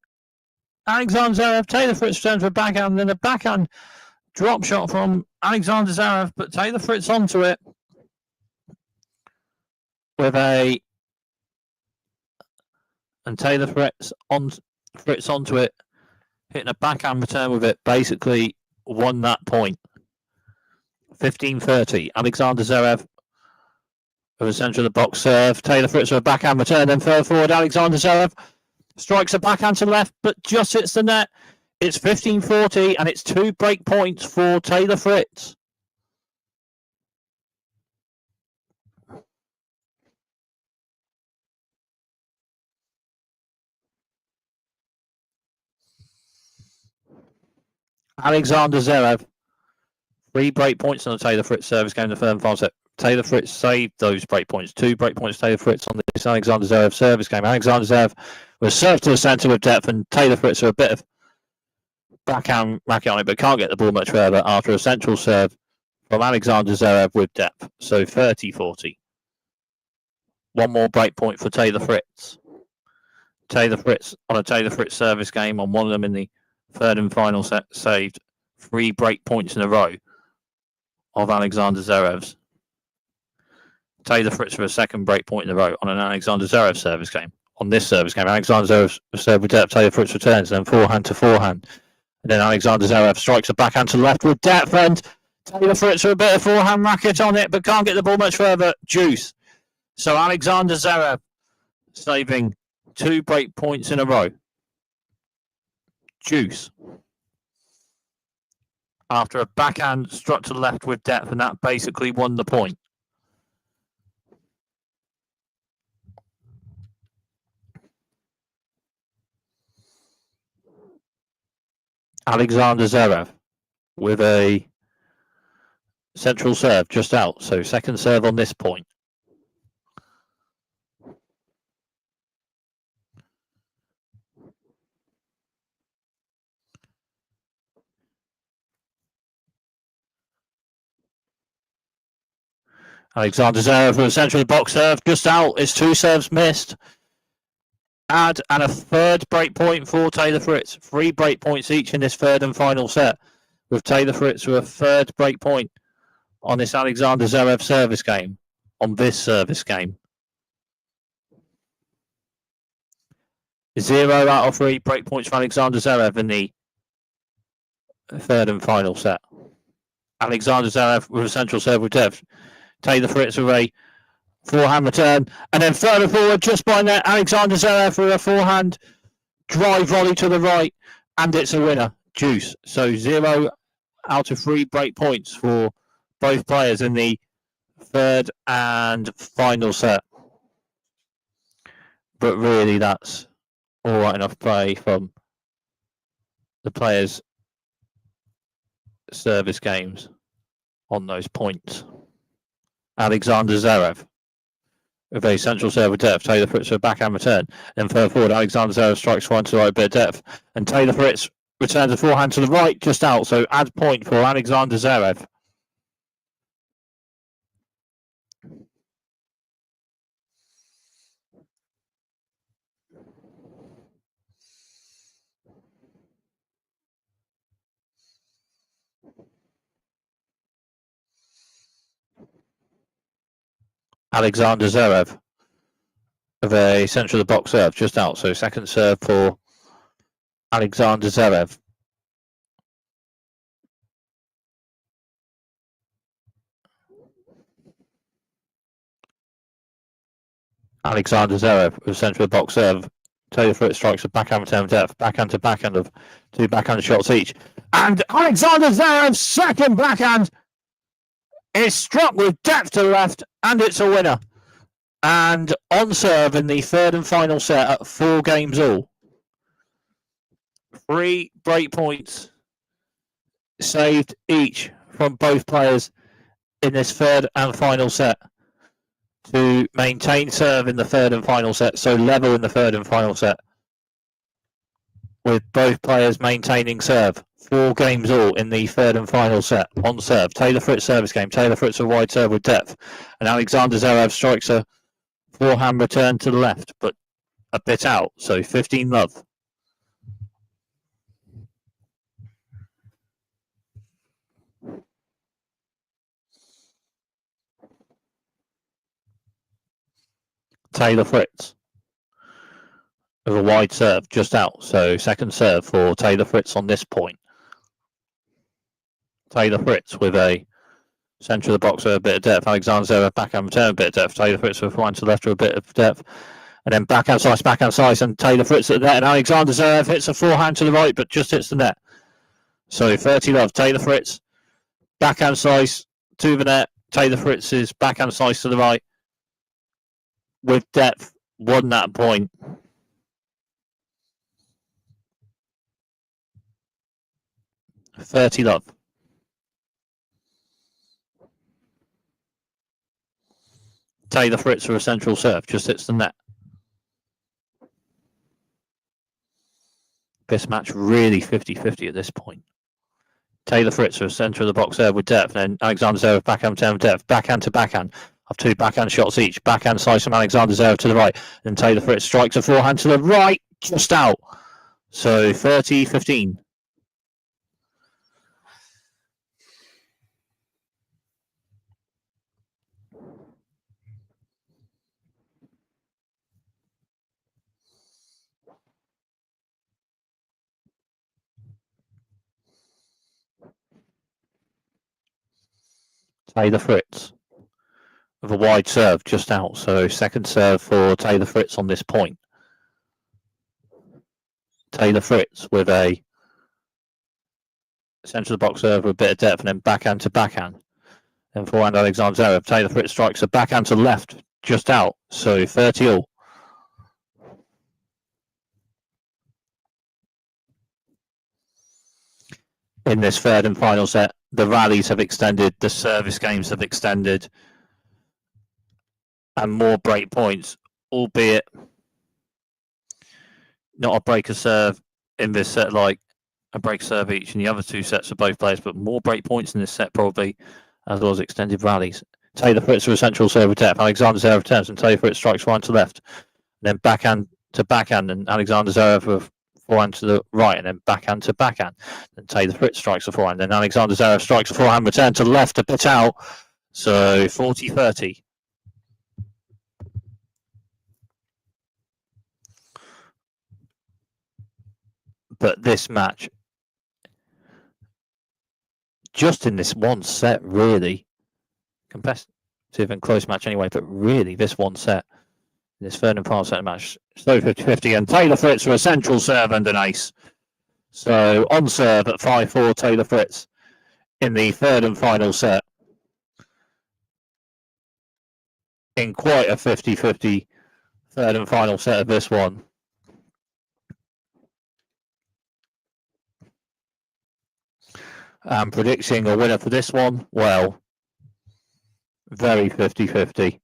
Alexander Zverev. Taylor Fritz returns for a backhand, and then a backhand drop shot from Alexander Zverev, but Taylor Fritz onto it with a, and Taylor Fritz onto it, hitting a backhand return with it, basically won that point. 15-30. Alexander Zverev with a centre of the box serve. Taylor Fritz with a backhand return, then further forward. Alexander Zverev strikes a backhand to the left, but just hits the net. It's 15-40, and it's 2 break points for Taylor Fritz. Alexander Zverev, 3 break points on the Taylor Fritz service game in the third final set. Taylor Fritz saved those break points. 2 break points Taylor Fritz on this Alexander Zverev service game. Alexander Zverev was served to the centre with depth, and Taylor Fritz with a bit of backhand racket on it, but can't get the ball much further after a central serve from Alexander Zverev with depth. So 30-40. 1 more break point for Taylor Fritz. Taylor Fritz on a Taylor Fritz service game on one of them in the third and final set, saved 3 break points in a row of Alexander Zverev's. Taylor Fritz for a second break point in a row on an Alexander Zverev service game. On this service game, Alexander Zverev served with depth. Taylor Fritz returns, then forehand to forehand. And then Alexander Zverev strikes a backhand to the left with depth, and Taylor Fritz with a bit of forehand racket on it, but can't get the ball much further. Juice. So Alexander Zverev saving 2 break points in a row. Juice. After a backhand struck to the left with depth, and that basically won the point. Alexander Zverev with a central serve just out. So second serve on this point. Alexander Zverev with a central box serve just out. It's 2 serves missed. And a third break point for Taylor Fritz. 3 break points each in this third and final set, with Taylor Fritz with a third break point on this Alexander Zverev service game, on this service game. 0 out of 3 break points for Alexander Zverev in the third and final set. Alexander Zverev with a central serve with depth. Taylor Fritz with a forehand return, and then further forward just by net, Alexander Zverev with a forehand drive volley to the right, and it's a winner. Juice. So 0 out of 3 break points for both players in the third and final set. But really, that's all right enough play from the players' service games on those points. Alexander Zverev with a central serve with depth. Taylor Fritz with a backhand return. Then further forward, Alexander Zverev strikes one to the right, bit of depth. And Taylor Fritz returns a forehand to the right, just out. So add point for Alexander Zverev. Alexander Zverev of a centre of the box serve just out. So second serve for Alexander Zverev. Alexander Zverev with centre of the box serve. Taylor Fritz strikes a backhand return of depth, backhand to backhand of 2 backhand shots each. And Alexander Zverev's second backhand is struck with depth to the left, and it's a winner. And on serve in the third and final set at 4 games all. 3 break points saved each from both players in this third and final set to maintain serve in the third and final set, so level in the third and final set, with both players maintaining serve. 4 games all in the third and final set on serve. Taylor Fritz service game. Taylor Fritz a wide serve with depth, and Alexander Zverev strikes a forehand return to the left, but a bit out. So 15 love. Taylor Fritz with a wide serve just out. So second serve for Taylor Fritz on this point. Taylor Fritz with a centre of the box with a bit of depth. Alexander Zverev backhand return, a bit of depth. Taylor Fritz with one to the left with a bit of depth. And then backhand slice, and Taylor Fritz at the net. And Alexander Zverev hits a forehand to the right, but just hits the net. So 30 love. Taylor Fritz, backhand slice to the net. Taylor Fritz's backhand slice to the right with depth. Won that point. $30 love. Taylor Fritz with a central serve, just hits the net. This match really 50-50 at this point. Taylor Fritz with a centre of the box serve with depth, and then Alexander Zverev backhand return with depth, backhand to backhand. Of two backhand shots each. Backhand slice from Alexander Zverev to the right. Then Taylor Fritz strikes a forehand to the right, just out. So 30-15. Taylor Fritz with a wide serve just out. So second serve for Taylor Fritz on this point. Taylor Fritz with a centre of the box serve with a bit of depth, and then backhand to backhand. Then forehand Alexander Zverev. Taylor Fritz strikes a backhand to left just out. So 30 all. In this third and final set, the rallies have extended, the service games have extended, and more break points, albeit not a break of serve in this set, like a break serve each in the other two sets for both players, but more break points in this set probably, as well as extended rallies. Taylor Fritz with a central serve with depth. Alexander Zverev returns, and Taylor Fritz strikes right to left, then backhand to backhand, and Alexander Zverev with forehand to the right, and then backhand to backhand. Then Taylor Fritz strikes a forehand. Then Alexander Zverev strikes a forehand, return to the left, a bit out. So 40-30. But this match, just in this one set, really competitive and close match anyway, but really this one set, this third and final set match, so 50-50, and Taylor Fritz with a central serve and an ace. So on serve at 5-4, Taylor Fritz in the third and final set. In quite a 50-50 third and final set of this one. And predicting a winner for this one, well, very 50-50.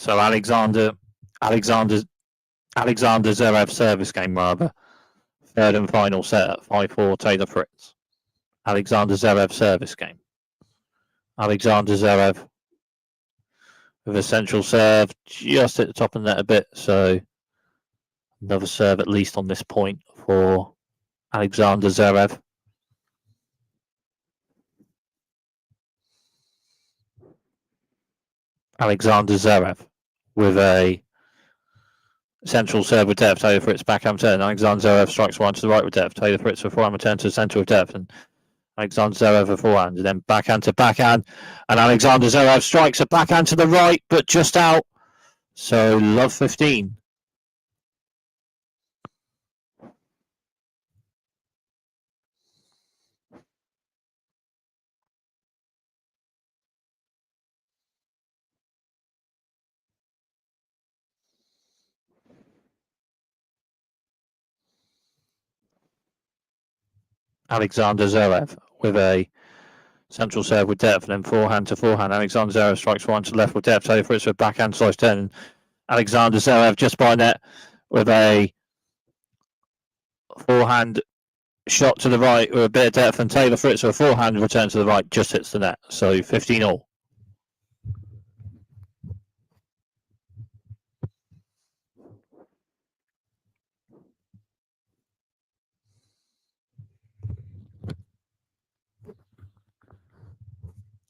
So Alexander Zverev service game rather. Third and final set at 5-4 Taylor Fritz. Alexander Zverev service game. Alexander Zverev with a central serve just at the top of the net a bit, so another serve at least on this point for Alexander Zverev. Alexander Zverev with a central serve with depth. Taylor Fritz backhand turn. Alexander Zverev strikes one to the right with depth. Taylor Fritz with forehand return to the centre with depth. And Alexander Zverev with forehand. And then backhand to backhand. And Alexander Zverev strikes a backhand to the right, but just out. So love 15. Alexander Zverev with a central serve with depth, and then forehand to forehand. Alexander Zverev strikes one to the left with depth. Taylor Fritz with backhand slice turn. Alexander Zverev just by net with a forehand shot to the right with a bit of depth, and Taylor Fritz with a forehand return to the right just hits the net. So 15 all.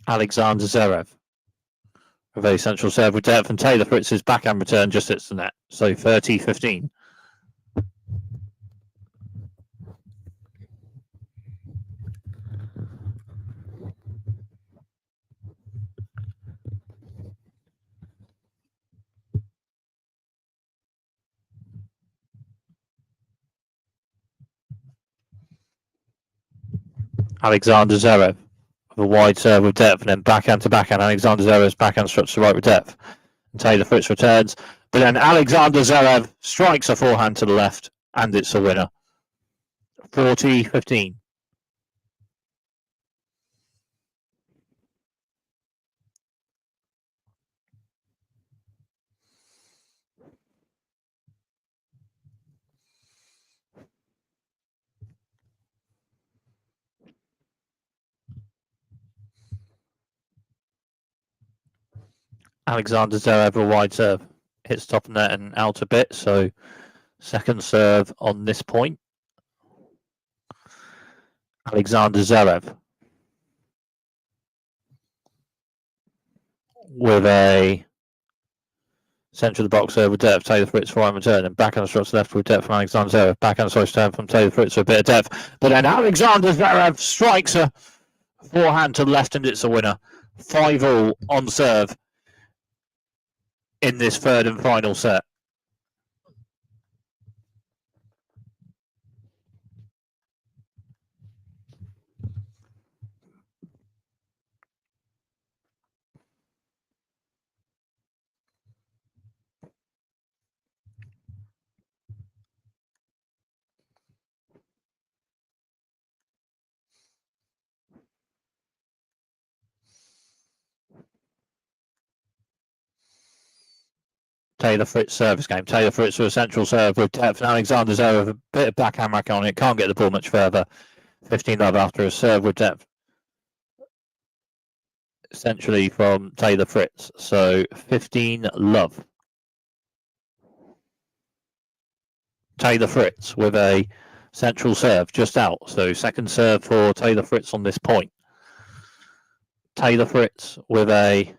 Alexander Zverev with a central serve with depth, and Taylor Fritz's backhand return just hits the net. So 30-15. Alexander Zverev with a wide serve with depth, and then backhand to backhand. Alexander Zverev's backhand struck to the right with depth. And Taylor Fritz returns, but then Alexander Zverev strikes a forehand to the left, and it's a winner. 40-15. Alexander Zverev a wide serve. Hits top of net and out a bit, so second serve on this point. Alexander Zverev with a centre of the box serve with depth. Taylor Fritz forehand return, and backhand strikes left with depth from Alexander Zverev. Backhand strikes turn from Taylor Fritz with a bit of depth, but then Alexander Zverev strikes a forehand to the left, and it's a winner. 5-all on serve in this third and final set. Taylor Fritz service game. Taylor Fritz with a central serve with depth, and Alexander Zverev with a bit of backhand rack on it. Can't get the ball much further. 15 love after a serve with depth. Essentially from Taylor Fritz. So 15 love. Taylor Fritz with a central serve just out. So second serve for Taylor Fritz on this point. Taylor Fritz with a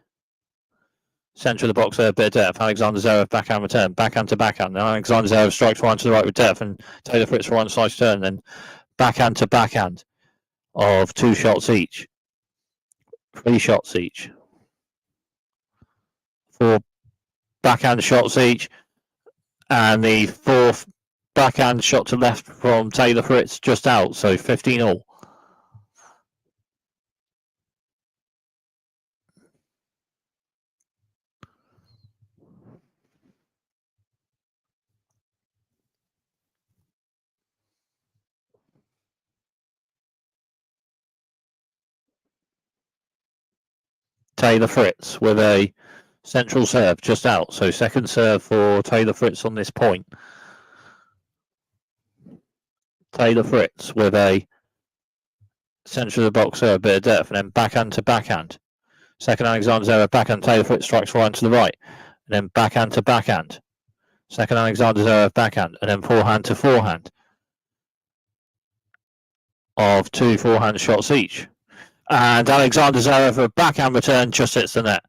centre of the box, a bit of depth. Alexander Zverev backhand return, backhand to backhand. Now Alexander Zverev strikes one to the right with depth, and Taylor Fritz for one slice turn, then backhand to backhand of 2 shots each. 3 shots each. 4 backhand shots each, and the 4th backhand shot to left from Taylor Fritz just out, so 15 all. Taylor Fritz with a Central serve just out. So second serve for Taylor Fritz on this point. Taylor Fritz with a centre of the box serve, a bit of depth, and then backhand to backhand. Second Alexander Zverev backhand. Taylor Fritz strikes forehand to the right, and then backhand to backhand. Second Alexander Zverev backhand, and then forehand to forehand. Of 2 forehand shots each. And Alexander Zverev for a backhand return just hits the net.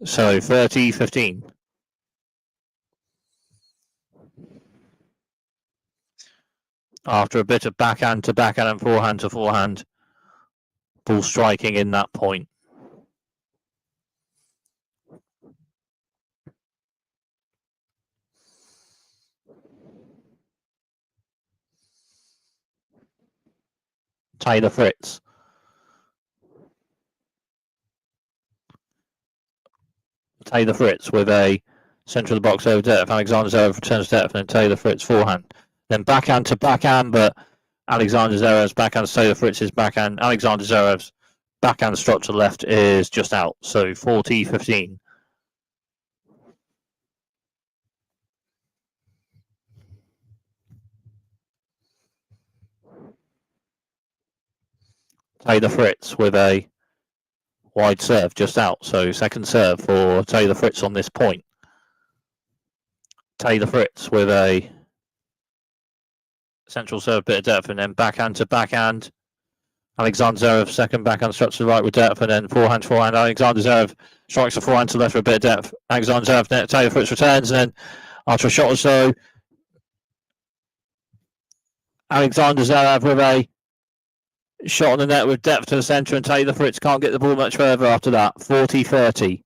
So 30-15. After a bit of backhand to backhand and forehand to forehand, ball striking in that point. Taylor Fritz. Taylor Fritz with a centre of the box over depth. Alexander Zverev returns depth, and then Taylor Fritz forehand. Then backhand to backhand, but Alexander Zverev's backhand to Taylor Fritz's backhand. Alexander Zverev's backhand stroke to the left is just out. So 40-15. Taylor Fritz with a wide serve just out. So second serve for Taylor Fritz on this point. Taylor Fritz with a central serve, bit of depth, and then backhand to backhand. Alexander Zverev second backhand strikes to the right with depth, and then forehand to forehand. Alexander Zverev strikes the forehand to the left with a bit of depth. Alexander Zverev, Taylor Fritz returns, and then after a shot or so, Alexander Zverev with a shot on the net with depth to the centre, and Taylor Fritz can't get the ball much further after that. 40-30.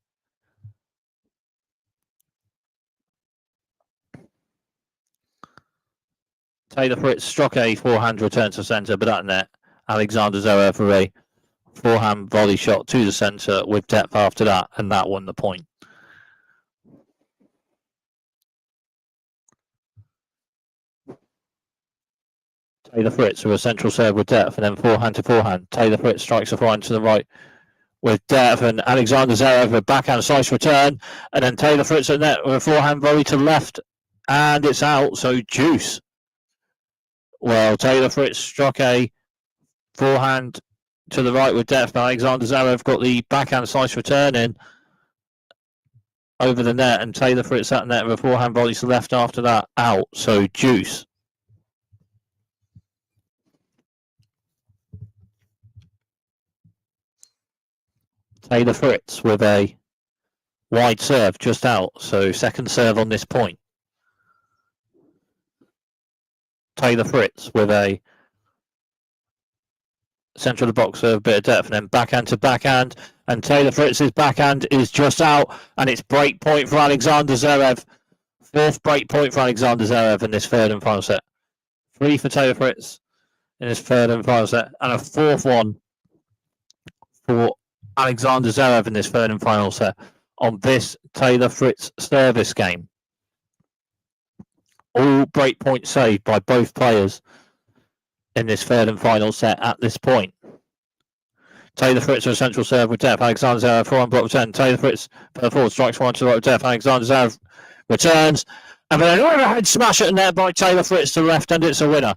Taylor Fritz struck a forehand return to centre, but at net. Alexander Zverev with a forehand volley shot to the centre with depth after that, and that won the point. Taylor Fritz with a central serve with depth, and then forehand to forehand. Taylor Fritz strikes a forehand to the right with depth, and Alexander Zverev with a backhand slice return, and then Taylor Fritz at net with a forehand volley to the left, and it's out, so deuce. Well, Taylor Fritz struck a forehand to the right with depth, but Alexander Zverev got the backhand slice return in over the net, and Taylor Fritz at net with a forehand volley to the left after that, out, so deuce. Taylor Fritz with a wide serve just out, so second serve on this point. Taylor Fritz with a centre of the box serve, bit of depth, and then backhand to backhand, and Taylor Fritz's backhand is just out, and it's break point for Alexander Zverev. Fourth break point for Alexander Zverev in this third and final set. 3 for Taylor Fritz in his third and final set, and a fourth one for Alexander Zverev in this third and final set on this Taylor Fritz service game. All break points saved by both players in this third and final set at this point. Taylor Fritz with a central serve with depth. Alexander Zverev forehand block return. Taylor Fritz forward strikes forehand to the right with depth. Alexander Zverev returns, and then an overhead smash at the net by Taylor Fritz to the left, and it's a winner.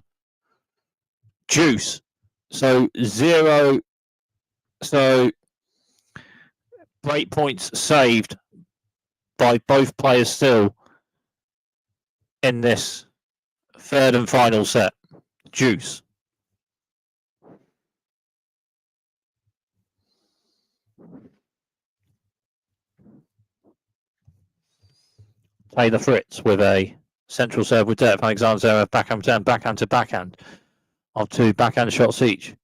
Deuce. So 0. So break points saved by both players still in this third and final set. Deuce. Taylor Fritz with a central serve with depth. Alexander Zverev backhand return, backhand to backhand of 2 backhand shots each.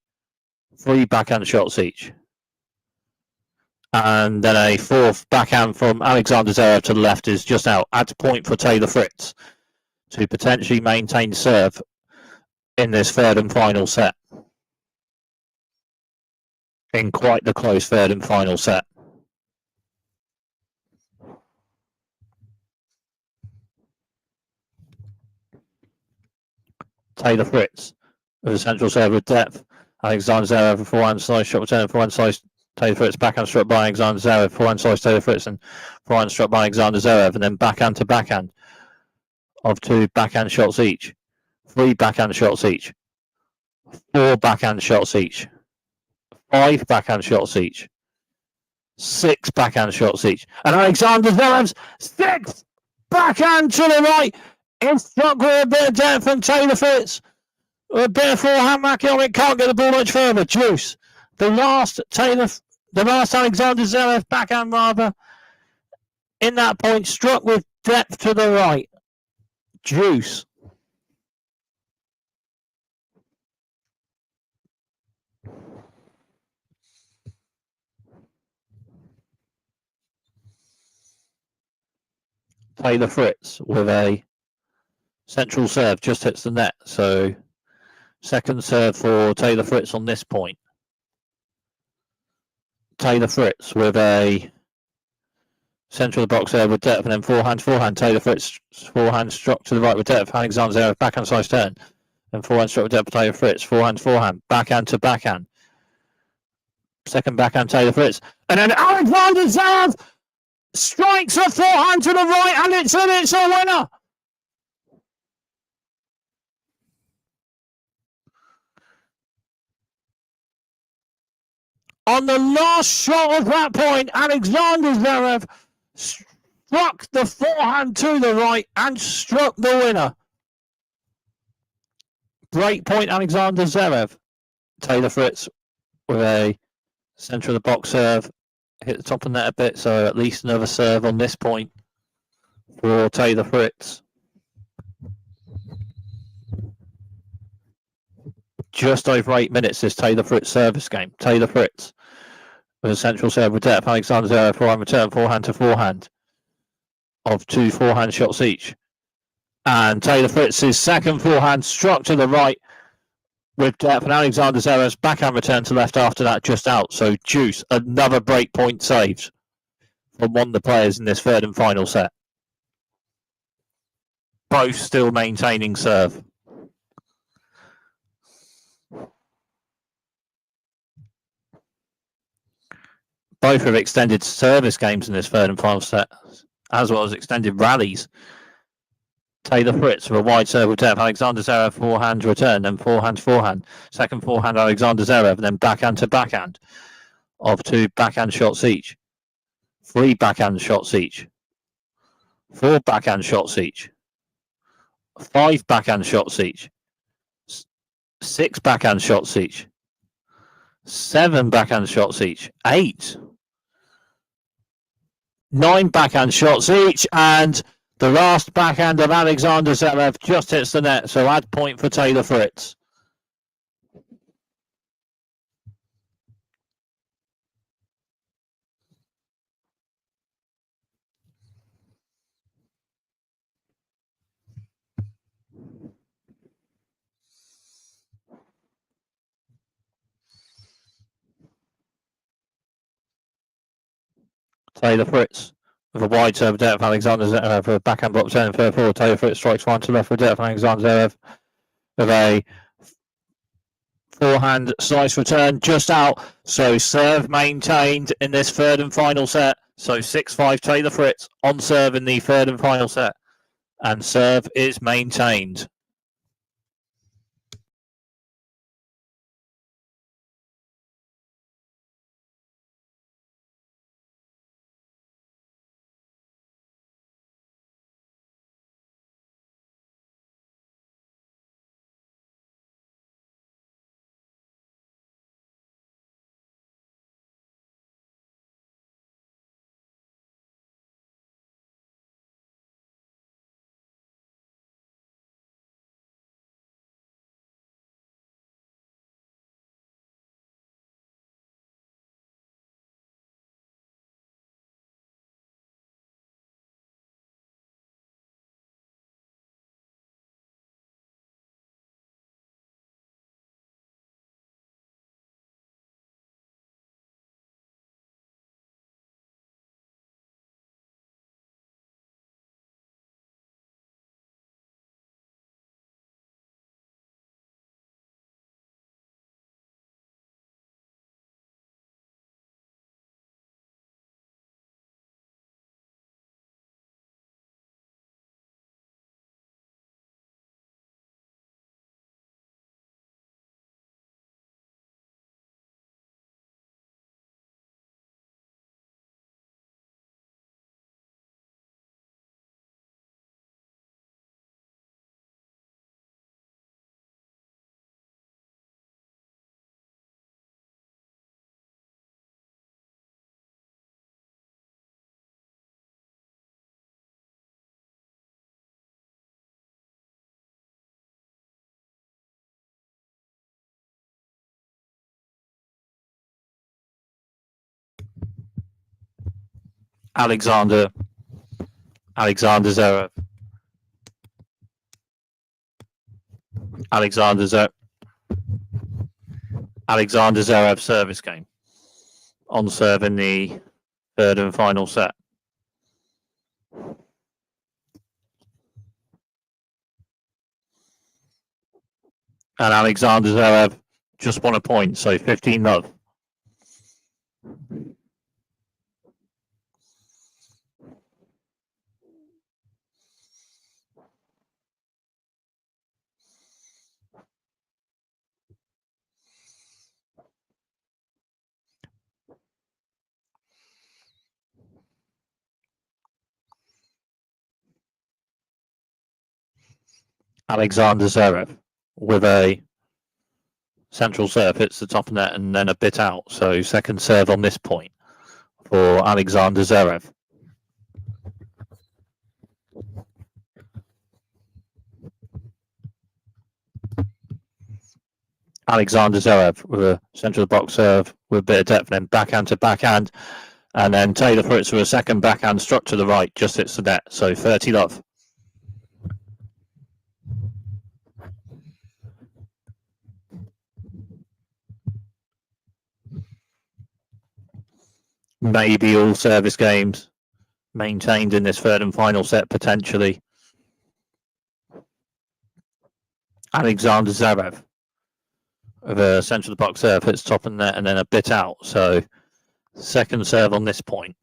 3 backhand shots each. And then a fourth backhand from Alexander Zverev to the left is just out. Adds point for Taylor Fritz to potentially maintain serve in this third and final set. In quite the close third and final set. Taylor Fritz with a central serve with depth. Alexander Zverev a forehand slice shot return, forehand slice Taylor Fritz backhand struck by Alexander Zverev. Forehand slice Taylor Fritz and forehand struck by Alexander Zverev, and then backhand to backhand of 2 backhand shots each. 3 backhand shots each. 4 backhand shots each. 5 backhand shots each. 6 backhand shots each. And Alexander Zverev's 6th backhand to the right. It's struck with a bit of depth from Taylor Fritz. A bit of forehand racking on it. Can't get the ball much further. Juice. The last Alexander Zverev backhand rather in that point struck with depth to the right. Juice. Taylor Fritz with a central serve just hits the net. So second serve for Taylor Fritz on this point. Taylor Fritz with a central of the box serve with depth, and then forehand. Taylor Fritz forehand struck to the right with depth. Alexander Zverev backhand slice turn. And forehand struck with depth Taylor Fritz. Forehand. Backhand to backhand. Second backhand Taylor Fritz. And then Alexander Zverev strikes a forehand to the right, and it's a winner. On the last shot of that point, Alexander Zverev struck the forehand to the right and struck the winner. Break point, Alexander Zverev. Taylor Fritz with a centre of the box serve. Hit the top of the net a bit, so at least another serve on this point for Taylor Fritz. Just over 8 minutes, this Taylor Fritz service game. Taylor Fritz with a central serve with depth. Alexander Zverev forehand return, forehand to forehand of 2 forehand shots each. And Taylor Fritz's second forehand struck to the right with depth, and Alexander Zverev's backhand return to left after that just out. So juice, another break point saves from one of the players in this third and final set. Both still maintaining serve. Both have extended service games in this third and final set, as well as extended rallies. Taylor Fritz with a wide serve with depth. Alexander Zverev forehand return, then forehand. Second forehand Alexander Zverev, and then backhand to backhand of 2 backhand shots each. 3 backhand shots each. 4 backhand shots each. 5 backhand shots each. 6 backhand shots each. 7 backhand shots each. 8. 9 backhand shots each, and the last backhand of Alexander Zverev just hits the net, so add point for Taylor Fritz. Taylor Fritz with a wide serve depth. Alexander Zverev for a backhand block turn third forward. Taylor Fritz strikes one to left with depth. Alexander Zverev with a forehand slice return just out. So serve maintained in this third and final set. So 6-5 Taylor Fritz on serve in the third and final set. And serve is maintained. Alexander Zverev. Alexander Zverev service game. On serve in the third and final set. And Alexander Zverev just won a point, so 15-love. Alexander Zverev with a central serve, hits the top of net and then a bit out. So second serve on this point for Alexander Zverev. Alexander Zverev with a central of the box serve with a bit of depth, and then backhand to backhand. And then Taylor Fritz with a second backhand struck to the right, just hits the net. So 30-love. Maybe all service games maintained in this third and final set, potentially. Alexander Zverev with a central of the box serve, hits top of the net and then a bit out. So second serve on this point.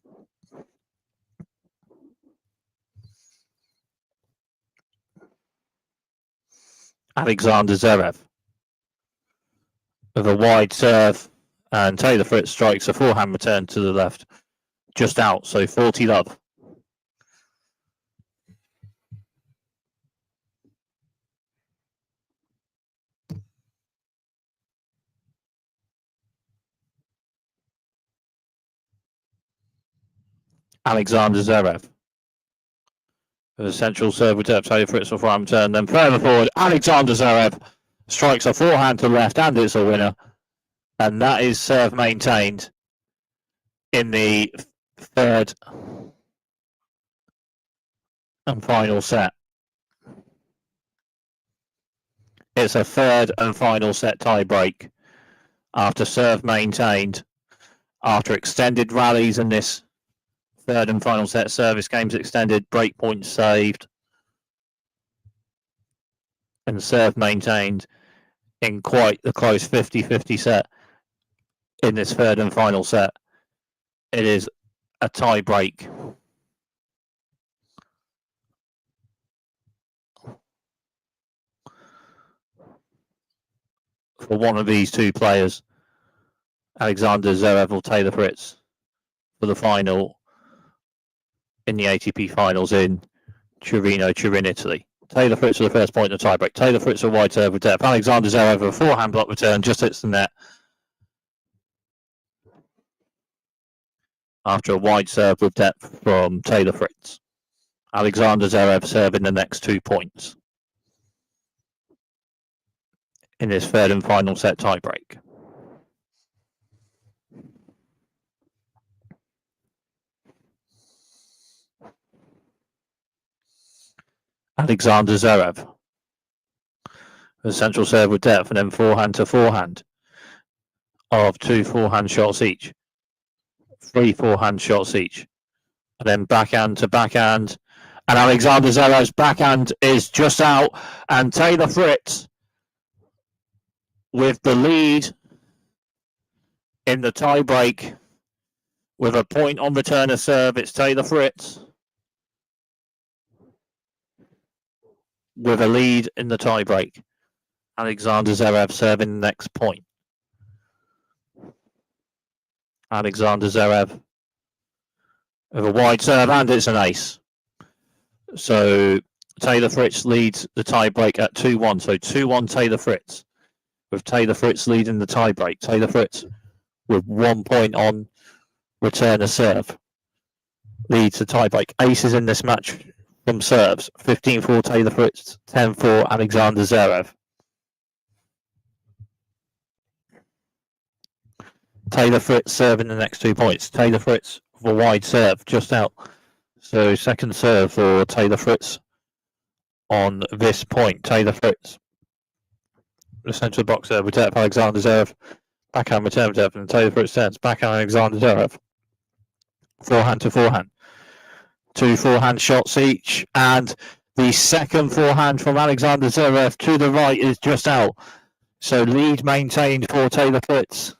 Alexander Zverev with a wide serve, and Taylor Fritz strikes a forehand return to the left, just out, so 40-love. Alexander Zverev with a central serve with Taylor Fritz for forehand return, then further forward, Alexander Zverev strikes a forehand to the left, and it's a winner. And that is serve maintained in the third and final set. It's a third and final set tie break after serve maintained, after extended rallies in this third and final set. Service games extended, break points saved, and serve maintained in quite the close 50-50 set. In this third and final set, it is a tie break. For one of these two players, Alexander Zverev or Taylor Fritz, for the final in the ATP finals in Turin, Italy. Taylor Fritz for the first point in the tiebreak. Taylor Fritz a wide serve with depth. Alexander Zverev with a forehand block return, just hits the net after a wide serve with depth from Taylor Fritz. Alexander Zverev serving the next 2 points in this third and final set tiebreak. Alexander Zverev, a central serve with depth, and then forehand to forehand of 2 forehand shots each, 3 forehand shots each, and then backhand to backhand. And Alexander Zverev's backhand is just out, and Taylor Fritz with the lead in the tiebreak with a point on return of serve. It's Taylor Fritz with a lead in the tiebreak. Alexander Zverev serving the next point. Alexander Zverev with a wide serve, and it's an ace. So Taylor Fritz leads the tiebreak at 2-1. So 2-1 Taylor Fritz, with Taylor Fritz leading the tiebreak. Taylor Fritz with 1 point on return of serve leads the tiebreak. Aces in this match from serves. 15-4 Taylor Fritz, 10-4 Alexander Zverev. Taylor Fritz serving the next 2 points. Taylor Fritz a wide serve, just out. So second serve for Taylor Fritz on this point. Taylor Fritz, the centre of the box serve with depth. Alexander Zverev, backhand return with depth, and Taylor Fritz turns. Backhand Alexander Zverev. Forehand to forehand. 2 forehand shots each, and the second forehand from Alexander Zverev to the right is just out. So lead maintained for Taylor Fritz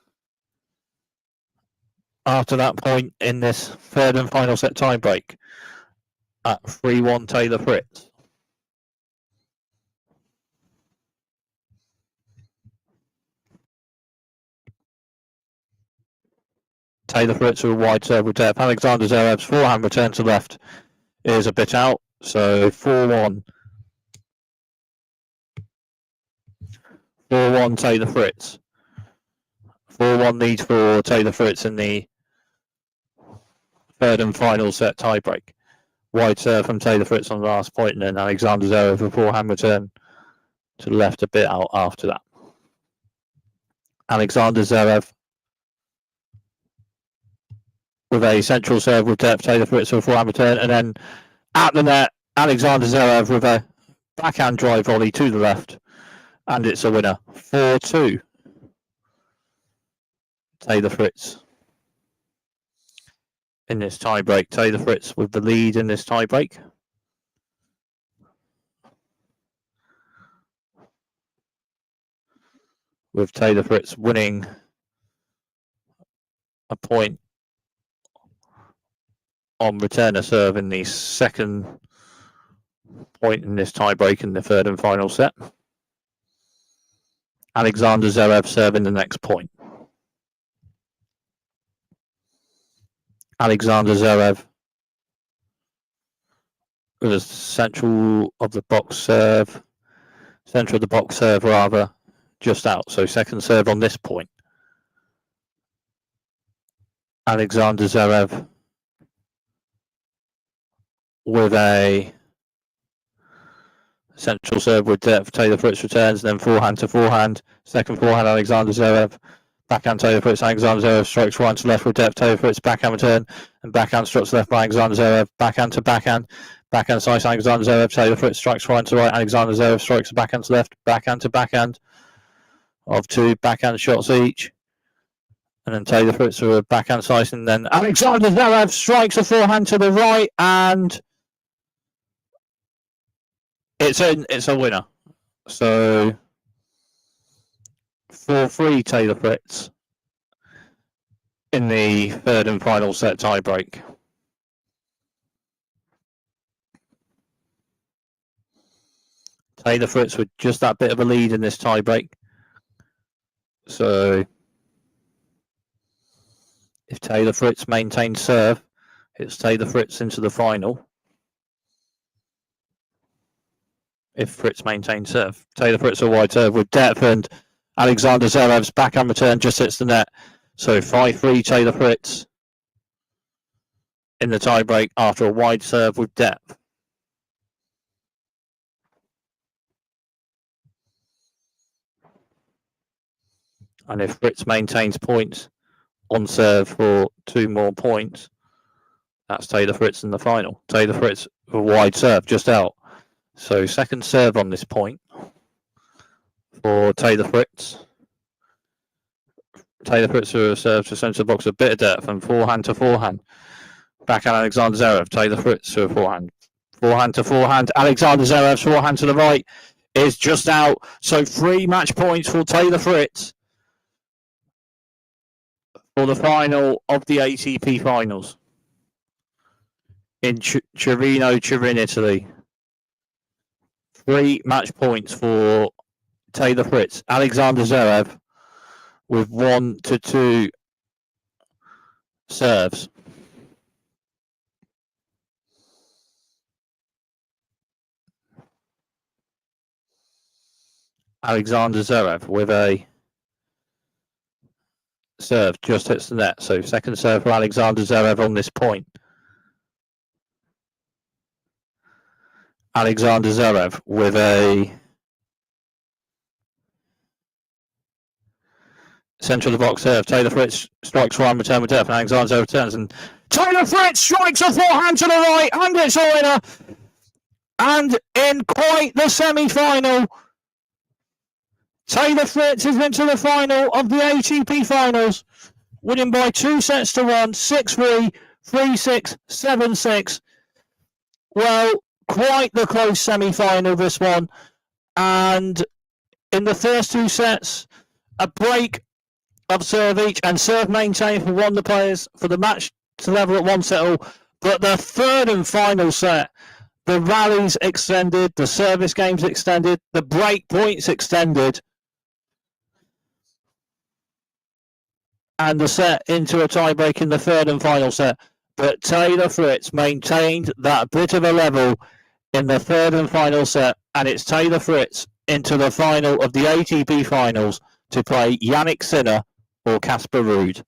after that point in this third and final set tiebreak at 3-1 Taylor Fritz. Taylor Fritz with a wide serve with depth. Alexander Zverev's forehand return to left is a bit out. So 4-1. 4-1 Taylor Fritz. 4-1 lead for Taylor Fritz in the third and final set tiebreak. Wide serve from Taylor Fritz on the last point, and then Alexander Zverev a forehand return to the left a bit out after that. Alexander Zverev with a central serve with depth. Taylor Fritz with a forehand return, and then at the net, Alexander Zverev with a backhand drive volley to the left, and it's a winner. 4-2. Taylor Fritz in this tiebreak. Taylor Fritz with the lead in this tiebreak. With Taylor Fritz winning a point on returner serve in the second point in this tiebreak in the third and final set. Alexander Zverev serving the next point. Alexander Zverev with a central of the box serve, just out. So second serve on this point. Alexander Zverev with a central serve with depth. Taylor Fritz returns, then forehand to forehand. Second forehand, Alexander Zverev. Backhand Taylor Fritz. Alexander Zverev strikes right to left with depth. Taylor Fritz backhand return, and backhand strikes left by Alexander Zverev. Backhand to backhand. Backhand slice Alexander Zverev. Taylor Fritz strikes right to right. Alexander Zverev strikes backhand to left. Backhand to backhand of 2 backhand shots each. And then Taylor Fritz with a backhand slice, and then Alexander Zverev strikes a forehand to the right, and it's a winner. So 4-3 Taylor Fritz in the third and final set tiebreak. Taylor Fritz with just that bit of a lead in this tiebreak. So if Taylor Fritz maintains serve, it's Taylor Fritz into the final. If Fritz maintains serve. Taylor Fritz a wide serve with depth, and Alexander Zverev's backhand return just hits the net. So 5-3 Taylor Fritz in the tiebreak after a wide serve with depth. And if Fritz maintains points on serve for 2 more points, that's Taylor Fritz in the final. Taylor Fritz a wide serve just out. So second serve on this point for Taylor Fritz. Taylor Fritz with a serve to centre box, a bit of depth, and forehand to forehand. Backhand Alexander Zverev. Taylor Fritz with a forehand. Forehand to forehand. Alexander Zverev's forehand to the right is just out. So 3 match points for Taylor Fritz for the final of the ATP finals in Torino, Turin, Italy. 3 match points for Taylor Fritz. Alexander Zverev with 1-2 serves. Alexander Zverev with a serve just hits the net. So second serve for Alexander Zverev on this point. Alexander Zverev with a central of the box serve. Taylor Fritz strikes forehand return with depth, and Alexander Zverev returns, and Taylor Fritz strikes a forehand to the right, and it's a winner. And in quite the semi-final, Taylor Fritz is into the final of the ATP finals, winning by 2-1, 6-3, 3-6, 7-6. Well, quite the close semi-final, this one. And in the first 2 sets, a break of serve each, and serve maintained for one of the players for the match to level at 1-all. But the third and final set, the rallies extended, the service games extended, the break points extended, and the set into a tiebreak in the third and final set. But Taylor Fritz maintained that bit of a level in the third and final set, and it's Taylor Fritz into the final of the ATP finals to play Jannik Sinner or Casper Ruud.